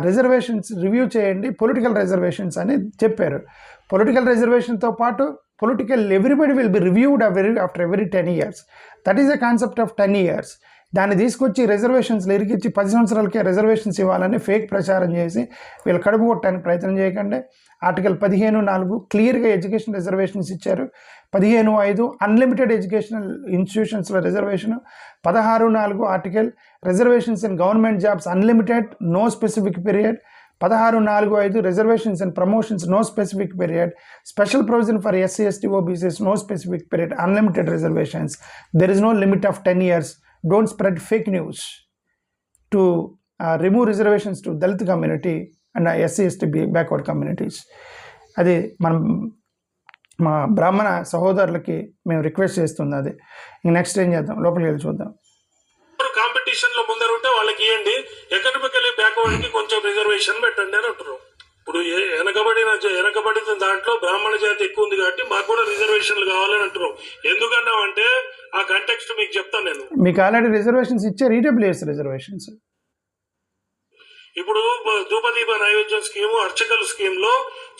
రిజర్వేషన్స్ రివ్యూ చేయండి, పొలిటికల్ రిజర్వేషన్స్ అని చెప్పారు. పొలిటికల్ రిజర్వేషన్తో పాటు political everybody will be reviewed after every 10 years. That is the concept of 10 years. దాన్ని తీసుకొచ్చి రిజర్వేషన్స్లో ఇరికిచ్చి 10 సంవత్సరాలకే రిజర్వేషన్స్ ఇవ్వాలని ఫేక్ ప్రచారం చేసి వీళ్ళు కడుపు కొట్టడానికి ప్రయత్నం చేయకండి. ఆర్టికల్ 15(4) క్లియర్గా ఎడ్యుకేషన్ రిజర్వేషన్స్ ఇచ్చారు. 15(5) అన్లిమిటెడ్ ఎడ్యుకేషనల్ ఇన్స్టిట్యూషన్స్లో reservation. 16(4) article reservations in government jobs unlimited, no specific period. 16(4)(5) reservations and promotions, no specific period. Special provision for SC, ST, OBCs, no specific period. Unlimited reservations. There is no limit of 10 years. Don't spread fake news to remove reservations to Dalit community and SC, ST, backward communities. అది మా బ్రాహ్మణ సహోదరులకి మేము request చేస్తుంది. అది ఇంక next ఏం చేద్దాం, లోపలికి వెళ్ళి చూద్దాం. కాంపిటీషన్ లో ముందర ఉంటే వాళ్ళకి ఇవ్వండి, ఎకనామికల్లీ బ్యాక్వర్డ్ కి కొంచెం రిజర్వేషన్ పెట్టండి అని అంటున్నారు. ఇప్పుడు వెనకబడిన దాంట్లో బ్రాహ్మణ జాతి ఎక్కువ ఉంది కాబట్టి మాకు కూడా రిజర్వేషన్లు కావాలని అంటున్నాం. ఎందుకన్నామంటే ఆ కంటెక్స్ట్ మీకు చెప్తాను నేను. మీకు ఆల్రెడీ రిజర్వేషన్స్ ఇచ్చారు, ఈడబ్ల్యూఎస్ రిజర్వేషన్స్. ఇప్పుడు ధూపదీప నైవేద్యం స్కీము, అర్చకల స్కీమ్ లో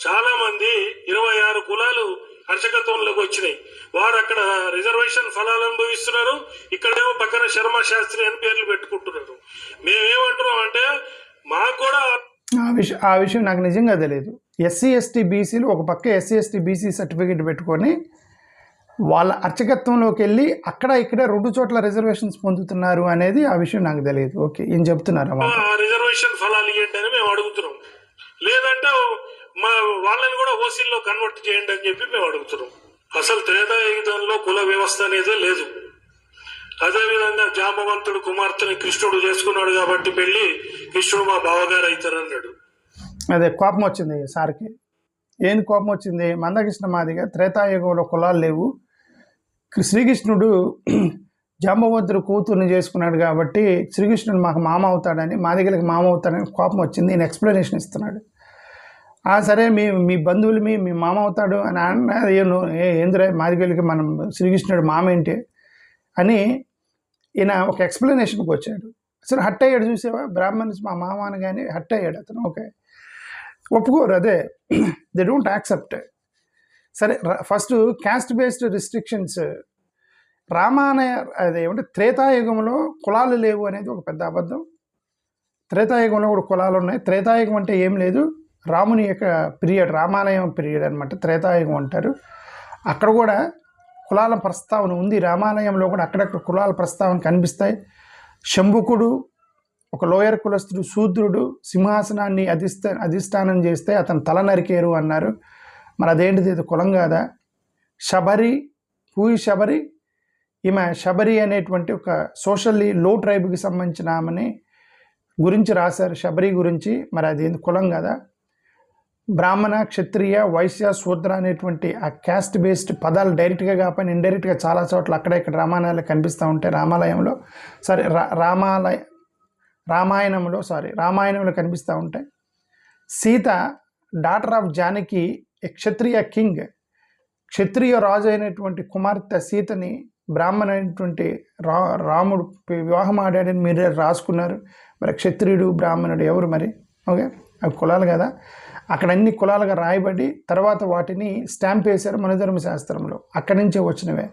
చాలా మంది 26 కులాలు అర్చకత్వంలోకి వచ్చినాయి. వారు అక్కడ రిజర్వేషన్ ఫలాలు అనుభవిస్తున్నారు, ఇక్కడేమో పక్కన శర్మ శాస్త్రి అని పేర్లు పెట్టుకుంటున్నారు. మేమేమంటున్నాం అంటే మాకు కూడా ఆ విషయం నాకు నిజంగా తెలియదు. SC, ST, BCలు ఒక పక్క SC, ST, BC సర్టిఫికేట్ పెట్టుకొని వాళ్ళ అర్చకత్వంలోకి వెళ్ళి అక్కడ ఇక్కడ 2 చోట్ల రిజర్వేషన్స్ పొందుతున్నారు అనేది ఆ విషయం నాకు తెలియదు. ఓకే, ఏం చెప్తున్నారు? రిజర్వేషన్ ఫలాలు ఇవ్వండి అని మేము అడుగుతున్నాం. లేదంటే మా వాళ్ళని కూడా ఓసీల్లో కన్వర్ట్ చేయండి అని చెప్పి మేము అడుగుతున్నాం. అసలు త్రేతాయుగంలో కుల వ్యవస్థ అనేదే లేదు. అదేవిధంగా జాంబవంతుడు కుమార్తెని కృష్ణుడు చేసుకున్నాడు కాబట్టి పెళ్లి, కృష్ణుడు మా బావగారు అవుతారు అన్నాడు. అదే కోపం వచ్చింది సార్కి. ఏంది కోపం వచ్చింది? మందకృష్ణ మాదిగా త్రేతాయుగంలో కులాలు లేవు, శ్రీకృష్ణుడు జాంబవంతుడు కూతుర్ని చేసుకున్నాడు కాబట్టి శ్రీకృష్ణుడు మాకు మామ అవుతాడని, మా దగ్గరికి మామ అవుతాడని కోపం వచ్చింది. నేను ఎక్స్ప్లెనేషన్ ఇస్తున్నాడు. సరే మీ బంధువులు మీ మామ అవుతాడు అని ఏంద్రా మాదిగలికి మనం శ్రీకృష్ణుడు మామ ఏంటి అని ఈయన ఒక ఎక్స్ప్లెనేషన్కి వచ్చాడు. అసలు హట్ అయ్యాడు. చూసావా, బ్రాహ్మణ్స్ మా మామ అని కానీ హట్ అయ్యాడు అతను. ఓకే, ఒప్పుకోరు, అదే దే డోంట్ యాక్సెప్ట్. సరే, ఫస్ట్ క్యాస్ట్ బేస్డ్ రిస్ట్రిక్షన్స్. అదేమంటే త్రేతాయుగంలో కులాలు లేవు అనేది ఒక పెద్ద అబద్ధం. త్రేతాయుగంలో కూడా కులాలు ఉన్నాయి. త్రేతాయుగం అంటే ఏం లేదు, రాముని యొక్క పీరియడ్, రామాలయం పీరియడ్ అనమాట త్రేతాయుగం అంటారు. అక్కడ కూడా కులాల ప్రస్తావన ఉంది. రామాలయంలో కూడా అక్కడక్కడ కులాల ప్రస్తావన కనిపిస్తాయి. శంభుకుడు, ఒక లోయర్ కులస్తుడు శూద్రుడు సింహాసనాన్ని అధిష్టానం చేస్తే అతను తల నరికేరు అన్నారు. మరి అదేంటిది, ఇది కులం కాదా? శబరి, పూయి శబరి, ఈమె శబరి అనేటువంటి ఒక సోషల్లీ లో ట్రైబ్కి సంబంధించిన ఆమెని గురించి రాశారు, శబరి గురించి. మరి అది కులం కదా? బ్రాహ్మణ, క్షత్రియ, వైశ్య, శూద్ర అనేటువంటి ఆ క్యాస్ట్ బేస్డ్ పదాలు డైరెక్ట్గా కాకపోయినా ఇండైరెక్ట్గా చాలా చోట్ల అక్కడ ఇక్కడ రామాయణాలు కనిపిస్తూ ఉంటాయి. రామాయణంలో కనిపిస్తూ ఉంటాయి. Sita daughter of Janaki, Kshatriya king, Kshatriya రాజు అయినటువంటి కుమార్తె సీతని బ్రాహ్మణ అయినటువంటి రాముడు వివాహం ఆడాడని మీరే రాసుకున్నారు. మరి క్షత్రియుడు బ్రాహ్మణుడు ఎవరు మరి? ఓకే, అవి కులాలు కదా. అక్కడ అన్ని కులాలుగా రాయబడి తర్వాత వాటిని స్టాంప్ వేశారు మనధర్మ శాస్త్రంలో. అక్కడి నుంచే వచ్చినవే.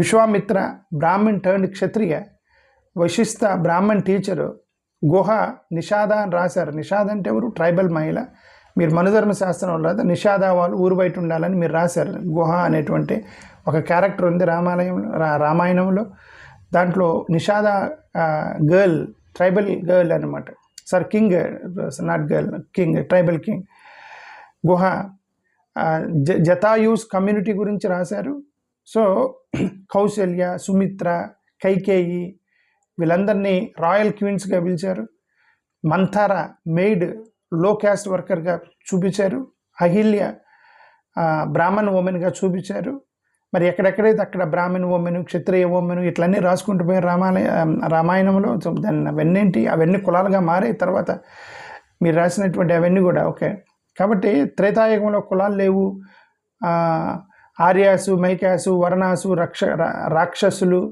విశ్వామిత్ర బ్రాహ్మణ్ టర్న్డ్ క్షత్రియ, వశిష్ఠ బ్రాహ్మణ్ టీచరు, గుహ నిషాద అని రాశారు. నిషాద అంటే ఎవరు? ట్రైబల్ మహిళ. మీరు మనుధర్మ శాస్త్రం లేదా నిషాద వాళ్ళు ఊరు బయట ఉండాలని మీరు రాశారు. గుహ అనేటువంటి ఒక క్యారెక్టర్ ఉంది రామాయణంలో. దాంట్లో నిషాద గర్ల్, ట్రైబల్ గర్ల్ అనమాట. King, not girl, king, tribal king. గుహ జటాయూస్ కమ్యూనిటీ గురించి రాశారు. సో కౌశల్య, సుమిత్ర, కైకేయి వీళ్ళందరినీ రాయల్ క్వీన్స్గా పిలిచారు. మంథార మెయిడ్, లో క్యాస్ట్ వర్కర్గా చూపించారు. అహిల్య బ్రాహ్మణ్ ఉమెన్గా చూపించారు. మరి ఎక్కడెక్కడైతే అక్కడ బ్రాహ్మణ్ ఉమెన్, క్షత్రియ ఉమెన్ ఇట్లన్నీ రాసుకుంటూ పోయారు రామాయణంలో. దాన్ని అవన్నీ అవన్నీ కులాలుగా మారే తర్వాత మీరు రాసినటువంటి అవన్నీ కూడా. ఓకే, కాబట్టి త్రేతాయుగంలో కులాలు లేవు. ఆర్యాసు, మైకాసు, వర్ణాసు, రాక్షసులు,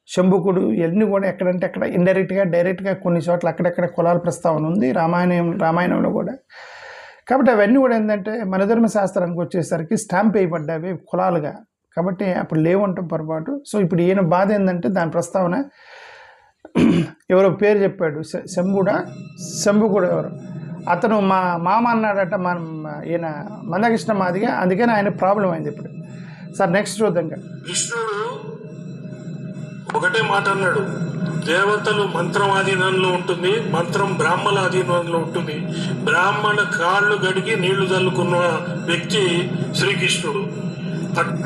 శంభుకుడు ఇవన్నీ కూడా ఎక్కడంటే అక్కడ ఇండైరెక్ట్గా డైరెక్ట్గా కొన్ని చోట్ల అక్కడెక్కడ కులాల ప్రస్తావన ఉంది రామాయణంలో కూడా. కాబట్టి అవన్నీ కూడా ఏంటంటే మనధర్మ శాస్త్రానికి వచ్చేసరికి స్టాంప్ వేయబడ్డావి కులాలుగా. కాబట్టి అప్పుడు లేవంటాం పొరపాటు. సో ఇప్పుడు ఈయన బాధ ఏంటంటే దాని ప్రస్తావన ఎవరో పేరు చెప్పాడు, శంభుకుడు ఎవరు, అతను మా మామ అన్నాడట ఈయన మందకృష్ణ మాదిగా. అందుకని ఆయన ప్రాబ్లం అయింది ఇప్పుడు. సార్ నెక్స్ట్ చూద్దాం. కృష్ణుడు ఒకటే మాట అన్నాడు, దేవతలు మంత్రం ఆధీనంలో ఉంటుంది, మంత్రం బ్రాహ్మణ ఆధీనంలో ఉంటుంది. బ్రాహ్మణ కాళ్ళు గడిగి నీళ్లు చల్లుకున్న వ్యక్తి శ్రీకృష్ణుడు.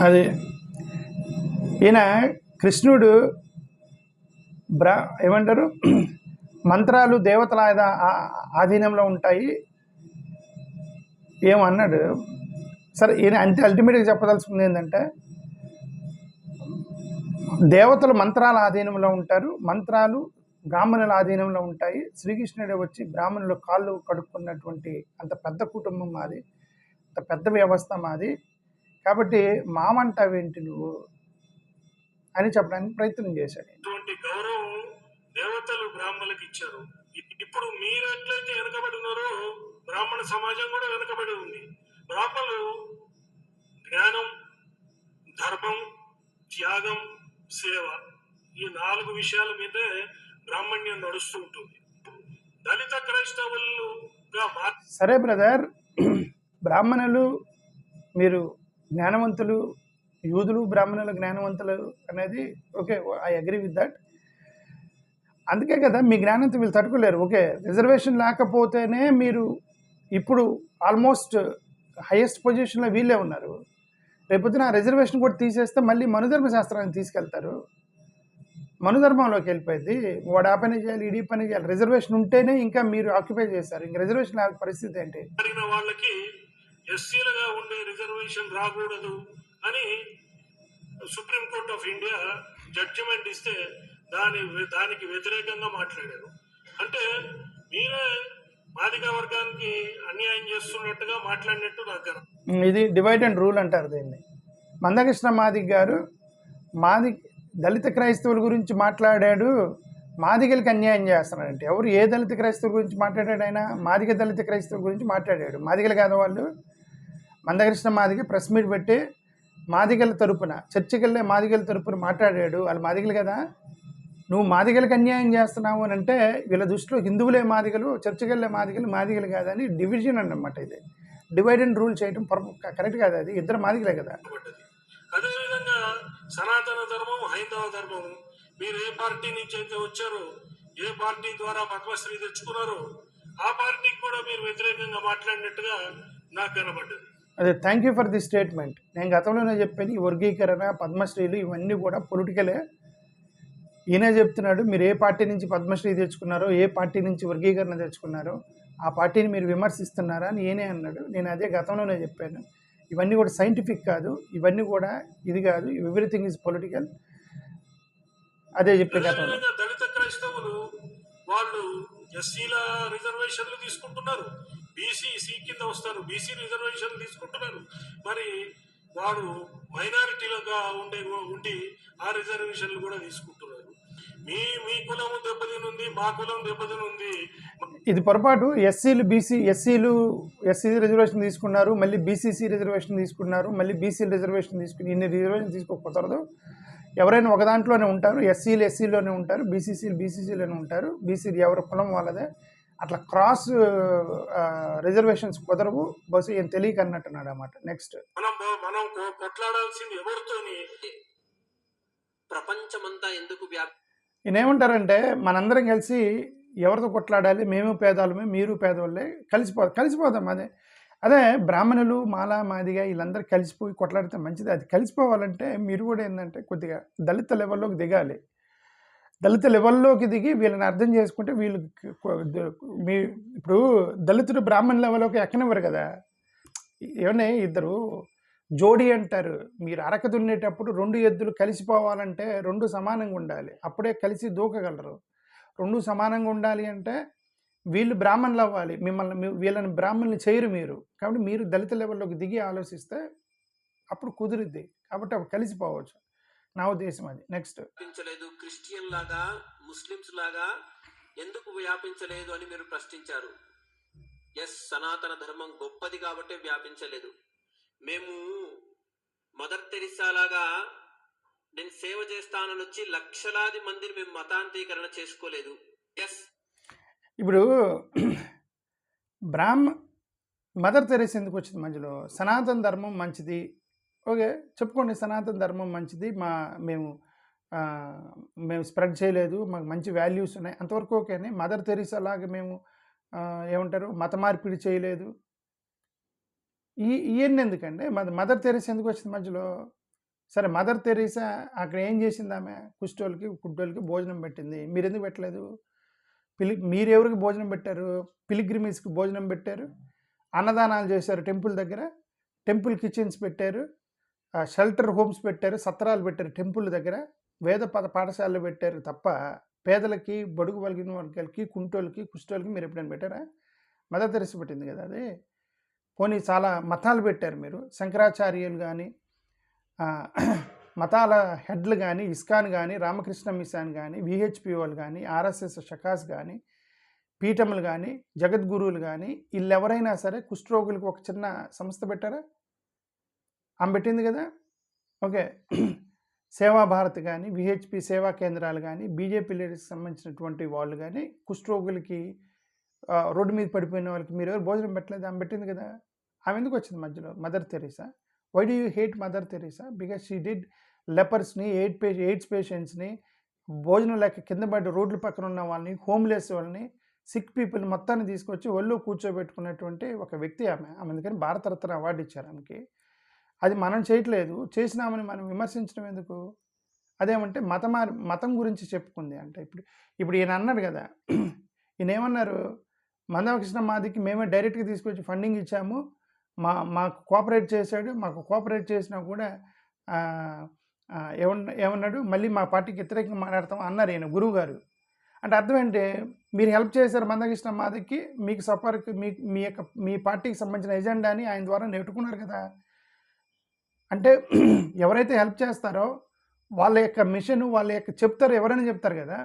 అది ఈయన కృష్ణుడు ఏమంటారు, మంత్రాలు దేవతల ఆధీనంలో ఉంటాయి ఏమన్నాడు. సరే, ఈయన అంటే అల్టిమేట్గా చెప్పదలుచుకుంది ఏంటంటే దేవతలు మంత్రాల ఆధీనంలో ఉంటారు, మంత్రాలు బ్రాహ్మణుల ఆధీనంలో ఉంటాయి. శ్రీకృష్ణుడే వచ్చి బ్రాహ్మణుల కాళ్ళు కడుక్కున్నటువంటి అంత పెద్ద కుటుంబం మాది, అంత పెద్ద వ్యవస్థ మాది. కాబట్టి మామంటావేంటి నువ్వు అని చెప్పడానికి ప్రయత్నం చేశాడు. ఇటువంటి గౌరవం దేవతలు బ్రాహ్మణులకు ఇచ్చారు. ఇప్పుడు మీరు ఎట్లయితే వెనుకబడి ఉన్నారో బ్రాహ్మణ సమాజం కూడా వెనుకబడి ఉంది. బ్రాహ్మణులు జ్ఞానం, ధర్మం, త్యాగం, సేవ, ఈ 4 విషయాల మీదే బ్రాహ్మణ్యం నడుస్తూ ఉంటుంది. దళిత క్రైస్తవులుగా సరే బ్రదర్, బ్రాహ్మణులు మీరు జ్ఞానవంతులు, యూదులు బ్రాహ్మణులు జ్ఞానవంతులు అనేది okay, I agree with that. అందుకే కదా మీ జ్ఞానంతో వీళ్ళు తట్టుకోలేరు. ఓకే, రిజర్వేషన్ లేకపోతేనే మీరు ఇప్పుడు ఆల్మోస్ట్ హైయెస్ట్ పొజిషన్లో వీళ్ళే ఉన్నారు. రేపొద్దున రిజర్వేషన్ కూడా తీసేస్తే మళ్ళీ మనుధర్మ శాస్త్రాన్ని తీసుకెళ్తారు, మనుధర్మంలోకి వెళ్ళిపోయింది. వాడు ఆ పని చేయాలి, ఇడి పని చేయాలి. రిజర్వేషన్ ఉంటేనే ఇంకా మీరు ఆక్యుపై చేస్తారు. ఇంకా రిజర్వేషన్ లేని పరిస్థితి ఏంటి? వాళ్ళకి ఎస్సీలుగా ఉండే రిజర్వేషన్ రాకూడదు అని సుప్రీంకోర్టు ఆఫ్ ఇండియా జడ్జిమెంట్ ఇస్తే దానికి వ్యతిరేకంగా మాట్లాడారు. అంటే మీరే మాదిగ వర్గానికి అన్యాయం చేస్తున్నట్టుగా మాట్లాడినట్టు నాకు. ఇది డివైడ్ అండ్ రూల్ అంటారు దీన్ని. మందకృష్ణ మాదిగ గారు దళిత క్రైస్తవుల గురించి మాట్లాడాడు, మాదిగలకి అన్యాయం చేస్తున్నాడంటే ఎవరు? ఏ దళిత క్రైస్తవుల గురించి మాట్లాడాడు ఆయన? మాదిగ దళిత క్రైస్తవుల గురించి మాట్లాడాడు. మాదిగలు కాదు వాళ్ళు. మందకృష్ణ మాదిగ ప్రెస్ మీట్ పెట్టి మాదిగల తరపున, చర్చికి వెళ్ళే మాదిగల తరపున మాట్లాడాడు. వాళ్ళు మాదిగలు కదా. నువ్వు మాదిగలకు అన్యాయం చేస్తున్నావు అని అంటే వీళ్ళ దృష్టిలో హిందువులే మాదిగలు, చర్చికి వెళ్ళే మాదిగలు కాదని డివిజన్ అన్నమాట. ఇది డివైడ్ అండ్ రూల్ చేయడం కరెక్ట్ కాదు. అది ఇద్దరు మాదిగలే కదా. అదేవిధంగా సనాతన ధర్మం, హైందవ ధర్మం, మీరు ఏ పార్టీ నుంచి అయితే వచ్చారో ఏ పార్టీ ద్వారా పద్మశ్రీ తెచ్చుకున్నారో ఆ పార్టీకి కూడా మీరు వ్యతిరేకంగా మాట్లాడినట్టుగా నాకు కనబడ్డది. అదే thank you for the statement. నేను గతంలోనే చెప్పాను, ఈ వర్గీకరణ పద్మశ్రీలు ఇవన్నీ కూడా పొలిటికలే. ఈయనే చెప్తున్నాడు, మీరు ఏ పార్టీ నుంచి పద్మశ్రీ తెచ్చుకున్నారో, ఏ పార్టీ నుంచి వర్గీకరణ తెచ్చుకున్నారో ఆ పార్టీని మీరు విమర్శిస్తున్నారా అని ఈయనే అన్నాడు. నేను అదే గతంలోనే చెప్పాను, ఇవన్నీ కూడా సైంటిఫిక్ కాదు, ఇవన్నీ కూడా ఇది కాదు, ఎవ్రీథింగ్ ఈజ్ పొలిటికల్. అదే చెప్పే గతంలో. అదేవిధంగా దళిత క్రైస్తవులు వాళ్ళు ఎస్సీల రిజర్వేషన్లు తీసుకుంటున్నారు, బీసీ కింద వస్తారు, బీసీ రిజర్వేషన్లు తీసుకుంటున్నారు. మరి వాడు మైనారిటీలుగా ఉండి ఆ రిజర్వేషన్లు కూడా తీసుకుంటున్నారు. మీ కులం దెబ్బతినుంది, మా కులం దెబ్బతినుంది. ఇది పొరపాటు. ఎస్సీ రిజర్వేషన్ తీసుకున్నారు, మళ్ళీ బీసీసీ రిజర్వేషన్ తీసుకున్నారు, మళ్ళీ బీసీ రిజర్వేషన్ తీసుకుని ఇన్ని రిజర్వేషన్ తీసుకోకపోతారు. ఎవరైనా ఒక దాంట్లోనే ఉంటారు, ఎస్సీలోనే ఉంటారు, బీసీసీలోనే ఉంటారు. బీసీలు ఎవరి కులం వాళ్ళదే. అట్లా క్రాస్ రిజర్వేషన్స్ కుదరవు. బస్సు ఏం తెలియక అన్నట్టున్నాడు అన్నమాట. నెక్స్ట్ మనం కొట్లాడాల్సింది ఎవరితోని? ప్రపంచమంతా ఎందుకు ఈయన ఏమంటారంటే, మనందరం కలిసి ఎవరితో కొట్లాడాలి, మేము పేదవాళ్ళమే, మీరు పేదవాళ్ళే, కలిసిపోదాం. అదే బ్రాహ్మణులు, మాలా, మాదిగా వీళ్ళందరూ కలిసిపోయి కొట్లాడితే మంచిది. అది కలిసిపోవాలంటే మీరు కూడా ఏంటంటే కొద్దిగా దళిత లెవెల్లోకి దిగాలి. దళిత లెవెల్లోకి దిగి వీళ్ళని అర్థం చేసుకుంటే వీళ్ళు ఇప్పుడు దళితుడు బ్రాహ్మణ లెవెల్లోకి ఎక్కనివ్వరు కదా. ఏమన్నా ఇద్దరు జోడి అంటారు. మీరు అరక దున్నేటప్పుడు 2 ఎద్దులు కలిసిపోవాలంటే 2 సమానంగా ఉండాలి, అప్పుడే కలిసి దూకగలరు. 2 సమానంగా ఉండాలి అంటే వీళ్ళు బ్రాహ్మణులు అవ్వాలి, వీళ్ళని బ్రాహ్మణులు చేయరు మీరు. కాబట్టి మీరు దళిత లెవెల్లోకి దిగి ఆలోచిస్తే అప్పుడు కుదిరిద్ది. కాబట్టి అప్పుడు కలిసిపోవచ్చు, నా ఉద్దేశం అది. నెక్స్ట్ వ్యాపించలేదు, క్రిస్టియన్ లాగా ముస్లిమ్స్ లాగా ఎందుకు వ్యాపించలేదు అని మీరు ప్రశ్నించారు. సనాతన ధర్మం గొప్పది కాబట్టి వ్యాపించలేదు. మేము మదర్ తెరిసా లాగా నేను సేవ చేస్తానని వచ్చి లక్షలాది మందిని మేము మతాంతీకరణ చేసుకోలేదు. ఇప్పుడు మదర్ తెరిసా ఎందుకు వచ్చింది మధ్యలో? సనాతన ధర్మం మంచిది, ఓకే చెప్పుకోండి, సనాతన ధర్మం మంచిది, మేము స్ప్రెడ్ చేయలేదు, మాకు మంచి వాల్యూస్ ఉన్నాయి, అంతవరకు ఓకేనే. మదర్ తెరిసా లాగా మేము ఏమంటారు మత మార్పిడి చేయలేదు, ఇవన్నీ ఎందుకండి? మదర్ తెరిసా ఎందుకు వచ్చింది మధ్యలో? సరే, మదర్ తెరిసా అక్కడ ఏం చేసింది? ఆమె కుట్టోళ్ళకి భోజనం పెట్టింది, మీరు ఎందుకు పెట్టలేదు? మీరెవరికి భోజనం పెట్టారు? పిలిగ్రిమేజ్కి భోజనం పెట్టారు, అన్నదానాలు చేశారు, టెంపుల్ దగ్గర టెంపుల్ కిచెన్స్ పెట్టారు, షెల్టర్ హోమ్స్ పెట్టారు, సత్రాలు పెట్టారు టెంపుల్ దగ్గర, వేద పాఠశాలలు పెట్టారు తప్ప పేదలకి, బడుగు బలిగిన వర్గాలకి, కుంటోళ్ళకి, కుష్టోళ్ళకి మీరు ఎప్పుడైనా పెట్టారా? మదర్ తెరిసా పెట్టింది కదా అది. పోనీ చాలా మతాలు పెట్టారు మీరు, శంకరాచార్యులు కానీ, మతాల హెడ్లు కానీ, ఇస్కాన్ కానీ, రామకృష్ణ మిషన్ కానీ, విహెచ్పి వాళ్ళు కానీ, ఆర్ఎస్ఎస్ షకాస్ కానీ, పీఠములు కానీ, జగద్గురువులు కానీ, వీళ్ళెవరైనా సరే కుష్ఠరోగులకు ఒక చిన్న సంస్థ పెట్టారా? ఆమె పెట్టింది కదా. ఓకే, సేవాభారత్ కానీ, విహెచ్పి సేవా కేంద్రాలు కానీ, బీజేపీ లీడర్స్కి సంబంధించినటువంటి వాళ్ళు కానీ, కుష్ఠరోగులకి, రోడ్డు మీద పడిపోయిన వాళ్ళకి మీరు ఎవరు భోజనం పెట్టలేదు, ఆమె పెట్టింది కదా. ఆమె ఎందుకు వచ్చింది మధ్యలో? Mother Teresa. Why do you hate mother Teresa? Because she did లెపర్స్ని, ఎయిడ్స్ పేషెంట్స్ని, భోజనం లేక కింద పడి రోడ్ల పక్కన ఉన్న వాళ్ళని, హోమ్లెస్ వాళ్ళని, సిక్ పీపుల్ మొత్తాన్ని తీసుకొచ్చి ఒళ్ళు కూర్చోబెట్టుకున్నటువంటి ఒక వ్యక్తి ఆమె. అందుకని భారతరత్న అవార్డు ఇచ్చారు ఆమెకి. అది మనం చేయట్లేదు, చేసినామని మనం విమర్శించడం ఎందుకు? అదేమంటే మతం గురించి చెప్పుకుంది అంటే. ఇప్పుడు ఈయన అన్నాడు కదా, ఈయన ఏమన్నారు? మందకృష్ణ మాదికి మేమే డైరెక్ట్గా తీసుకొచ్చి ఫండింగ్ ఇచ్చాము, మాకు కోఆపరేట్ చేశాడు, మాకు కోఆపరేట్ చేసినా కూడా ఏమన్నాడు, మళ్ళీ మా పార్టీకి వ్యతిరేకంగా మాట్లాడతాం అన్నారు ఈయన గురువు గారు. అంటే అర్థం ఏంటి? మీరు హెల్ప్ చేశారు మందకృష్ణ మాదికి, మీకు సపోర్ట్, మీ పార్టీకి సంబంధించిన ఎజెండాని ఆయన ద్వారా నెట్టుకున్నారు కదా. అంటే ఎవరైతే హెల్ప్ చేస్తారో వాళ్ళ యొక్క మిషన్, వాళ్ళ యొక్క చెప్తారు, ఎవరైనా చెప్తారు కదా.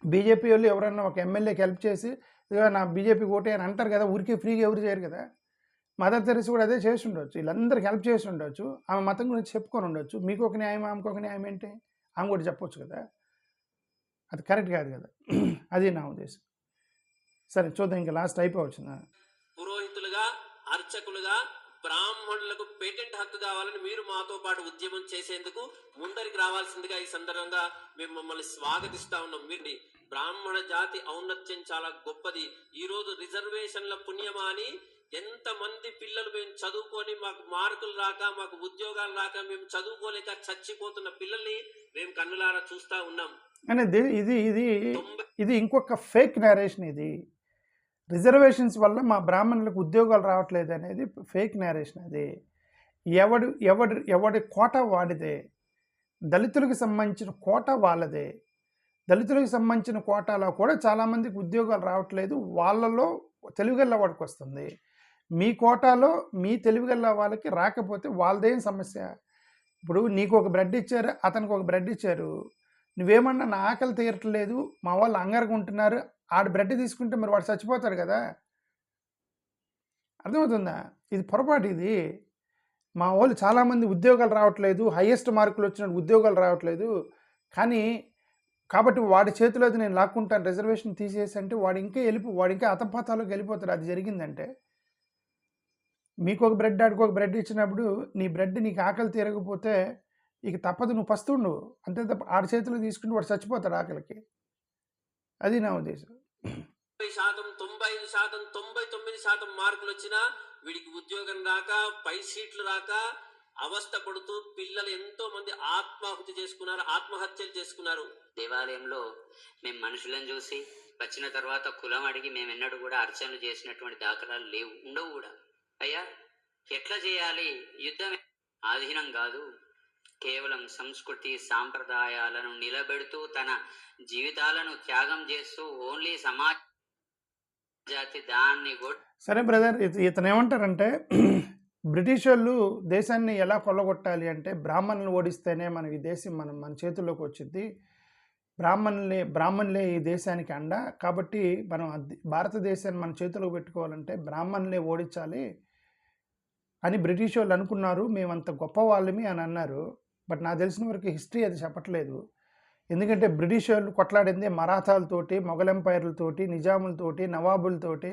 బీజేపీ వాళ్ళు ఎవరైనా ఒక ఎమ్మెల్యేకి హెల్ప్ చేసి నా బీజేపీకి ఓటే అని అంటారు కదా, ఊరికే ఫ్రీగా ఎవరు చేయరు కదా. మదర్ తెరిసా కూడా అదే చేసి ఉండొచ్చు, వీళ్ళందరికీ హెల్ప్ చేసి ఉండొచ్చు, ఆమె మతం గురించి చెప్పుకొని ఉండొచ్చు. మీకు ఒక న్యాయం, ఆమెకు ఒక న్యాయం ఏంటి? ఆమె కూడా చెప్పొచ్చు కదా. అది కరెక్ట్ కాదు కదా. అది నా ఉద్దేశం. సరే చూద్దాం, ఇంకా లాస్ట్ అయిపోవచ్చుందా. పురోహితులుగా, అర్చకులుగా, బ్రాహ్మణుల బ్రాహ్మణులకు పేటెంట్ హక్కు కావాలని మీరు మాతో పాటు ఉద్యమం చేసేందుకు ముందరికి రావాల్సిందిగా ఈ సందర్భంగా మేము మమ్మల్ని స్వాగతిస్తా ఉన్నాం. మీరు బ్రాహ్మణ జాతి ఔన్నత్యం చాలా గొప్పది. ఈ రోజు రిజర్వేషన్ల పుణ్యమా అని ఎంతమంది పిల్లలు మేము చదువుకొని మాకు మార్కులు రాక, మాకు ఉద్యోగాలు రాక, మేము చదువుకోలేక చచ్చిపోతున్న పిల్లల్ని మేము కన్నులారా చూస్తా ఉన్నాం. అనేది ఇది ఇంకొక ఫేక్ నేరేషన్. ఇది రిజర్వేషన్స్ వల్ల మా బ్రాహ్మణులకు ఉద్యోగాలు రావట్లేదు అనేది ఫేక్ నేరేషన్. అది ఎవడి కోట వాడిదే. దళితులకు సంబంధించిన కోట వాళ్ళదే. దళితులకు సంబంధించిన కోటాలో కూడా చాలామందికి ఉద్యోగాలు రావట్లేదు. వాళ్ళలో తెలివిగల్ల వాడికి వస్తుంది. మీ కోటాలో మీ తెలివిగల్ల వాళ్ళకి రాకపోతే వాళ్ళదేం సమస్య? ఇప్పుడు నీకు ఒక బ్రెడ్ ఇచ్చారు, అతనికి ఒక బ్రెడ్ ఇచ్చారు. నువ్వేమన్నా నా ఆకలి తీరట్లేదు, మా వాళ్ళు అంగరగా ఉంటున్నారు, ఆడ బ్రెడ్ తీసుకుంటే మరి వాడు చచ్చిపోతాడు కదా. అర్థమవుతుందా? ఇది పొరపాటు. ఇది మా వాళ్ళు చాలామంది ఉద్యోగాలు రావట్లేదు, హైయెస్ట్ మార్కులు వచ్చిన ఉద్యోగాలు రావట్లేదు, కానీ కాబట్టి వాడి చేతిలో నేను లాక్కుంటాను రిజర్వేషన్ తీసేసి అంటే వాడు ఇంకా అతపాతాలోకి వెళ్ళిపోతాడు. అది జరిగిందంటే మీకు ఒక బ్రెడ్ ఆడికి ఒక బ్రెడ్ ఇచ్చినప్పుడు నీ బ్రెడ్ నీకు ఆకలి తీరకపోతే ఇక తప్పదు, నువ్వు పస్తుండు అంతే తప్ప ఆడి చేతిలో తీసుకుంటే వాడు చచ్చిపోతాడు ఆకలికి. అది నా ఉద్దేశం. 90%, 95%, 99% మార్కులు వచ్చినా వీడికి ఉద్యోగం రాక, పై సీట్లు రాక అవస్థ పడుతూ పిల్లలు ఎంతో మంది ఆత్మహత్యలు చేసుకున్నారు. దేవాలయంలో మేము మనుషులను చూసి వచ్చిన తర్వాత కులం అడిగి మేము ఎన్నడూ కూడా అర్చనలు చేసినటువంటి దాఖలాలు లేవు, ఉండవు కూడా. అయ్యా ఎట్లా చేయాలి? యుద్ధం ఆధీనం కాదు, కేవలం సంస్కృతి సాంప్రదాయాలను నిలబెడుతూ తన జీవితాలను త్యాగం చేస్తూ ఓన్లీ సమాజ జాతి దాన్ని సరే బ్రదర్, ఇతను ఏమంటారంటే బ్రిటిష్ వాళ్ళు దేశాన్ని ఎలా కొల్లగొట్టాలి అంటే బ్రాహ్మణులు ఓడిస్తేనే మన ఈ దేశం మన చేతుల్లోకి వచ్చింది. బ్రాహ్మణులే ఈ దేశానికి అండ. కాబట్టి మనం భారతదేశాన్ని మన చేతిలో పెట్టుకోవాలంటే బ్రాహ్మణులే ఓడించాలి అని బ్రిటిష్ వాళ్ళు అనుకున్నారు. మేమంత గొప్ప వాళ్ళమి అని అన్నారు. బట్ నాకు తెలిసిన వరకు హిస్టరీ అది చెప్పట్లేదు. ఎందుకంటే బ్రిటిష్ వాళ్ళు కొట్లాడింది మరాఠాలతోటి, మొఘల్ ఎంపైర్లతోటి, నిజాములతోటి, నవాబులతోటి,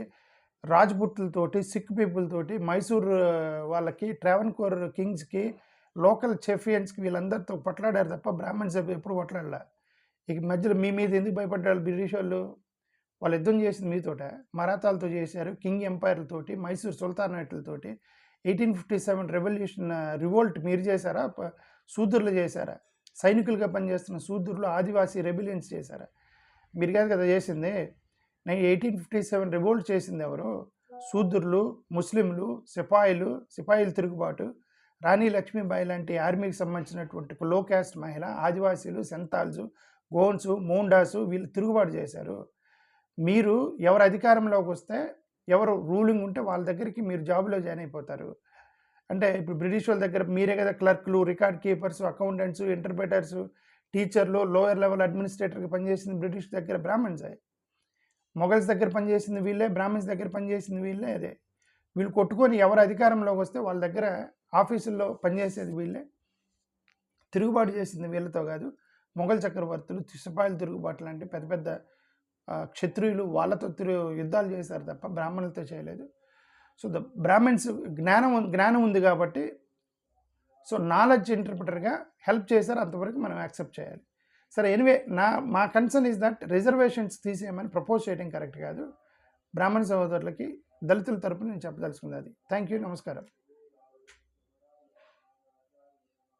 రాజ్పుట్లతోటి, సిక్ పీపుల్తోటి, మైసూర్ వాళ్ళకి, ట్రావెన్కోర్ కింగ్స్కి, లోకల్ చెఫియన్స్కి, వీళ్ళందరితో కొట్లాడారు తప్ప బ్రాహ్మణ్స్ ఎప్పుడు కొట్లాడలే. ఇక మధ్యలో మీ మీద ఎందుకు భయపడ్డారు బ్రిటిష్ వాళ్ళు? వాళ్ళు యుద్ధం చేసింది మీతోట, మరాఠాలతో చేశారు, కింగ్ ఎంపైర్లతోటి, మైసూర్ సుల్తానేట్లతోటి. 1857 రివోల్ట్ మీరు చేశారా? శూద్రులు చేశారా? సైనికులుగా పనిచేస్తున్న శూద్రులు ఆదివాసీ రెబిలియన్స్ చేశారా? మీరు కాదు కదా చేసింది. 1857 రివోల్ట్ చేసింది ఎవరు? శూద్రులు, ముస్లింలు, సిపాయిలు తిరుగుబాటు, రాణి లక్ష్మీబాయి లాంటి ఆర్మీకి సంబంధించినటువంటి లో క్యాస్ట్ మహిళ, ఆదివాసీలు, సెంతాల్స్, గోన్స్, మోండాసు వీళ్ళు తిరుగుబాటు చేశారు. మీరు ఎవరు అధికారంలోకి వస్తే, ఎవరు రూలింగ్ ఉంటే వాళ్ళ దగ్గరికి మీరు జాబ్లో జాయిన్ అయిపోతారు. అంటే ఇప్పుడు బ్రిటిష్ వాళ్ళ దగ్గర మీరే కదా క్లర్క్లు, రికార్డ్ కీపర్స్, అకౌంటెంట్స్, ఇంటర్ప్రిటర్స్, టీచర్లు, లోయర్ లెవెల్ అడ్మినిస్ట్రేటర్కి పనిచేసింది బ్రిటిష్ దగ్గర బ్రాహ్మణ్స్. మొఘల్స్ దగ్గర పనిచేసింది వీళ్ళే, బ్రాహ్మణ్స్ దగ్గర పనిచేసింది వీళ్ళే. అదే వీళ్ళు కొట్టుకొని ఎవరు అధికారంలోకి వస్తే వాళ్ళ దగ్గర ఆఫీసుల్లో పనిచేసేది వీళ్ళే. తిరుగుబాటు చేసింది వీళ్ళతో కాదు. మొఘల్ చక్రవర్తులు, సిపాయిలు తిరుగుబాటు లాంటి పెద్ద పెద్ద క్షత్రియులు వాళ్ళతో యుద్ధాలు చేశారు తప్ప బ్రాహ్మణులతో చేయలేదు. సో ద బ్రాహ్మణ్స్ జ్ఞానం ఉంది కాబట్టి సో నాలెడ్జ్ ఇంటర్ప్రిటర్గా హెల్ప్ చేశారు. అంతవరకు మనం యాక్సెప్ట్ చేయాలి. సరే, ఎనివే మా కన్సర్న్ ఈజ్ దట్ రిజర్వేషన్స్ తీసేయమని ప్రపోజ్ చేయడం కరెక్ట్ కాదు. బ్రాహ్మణ సహోదరులకి దళితుల తరపున నేను చెప్పదలుచుకుంది అది. థ్యాంక్ యూ, నమస్కారం.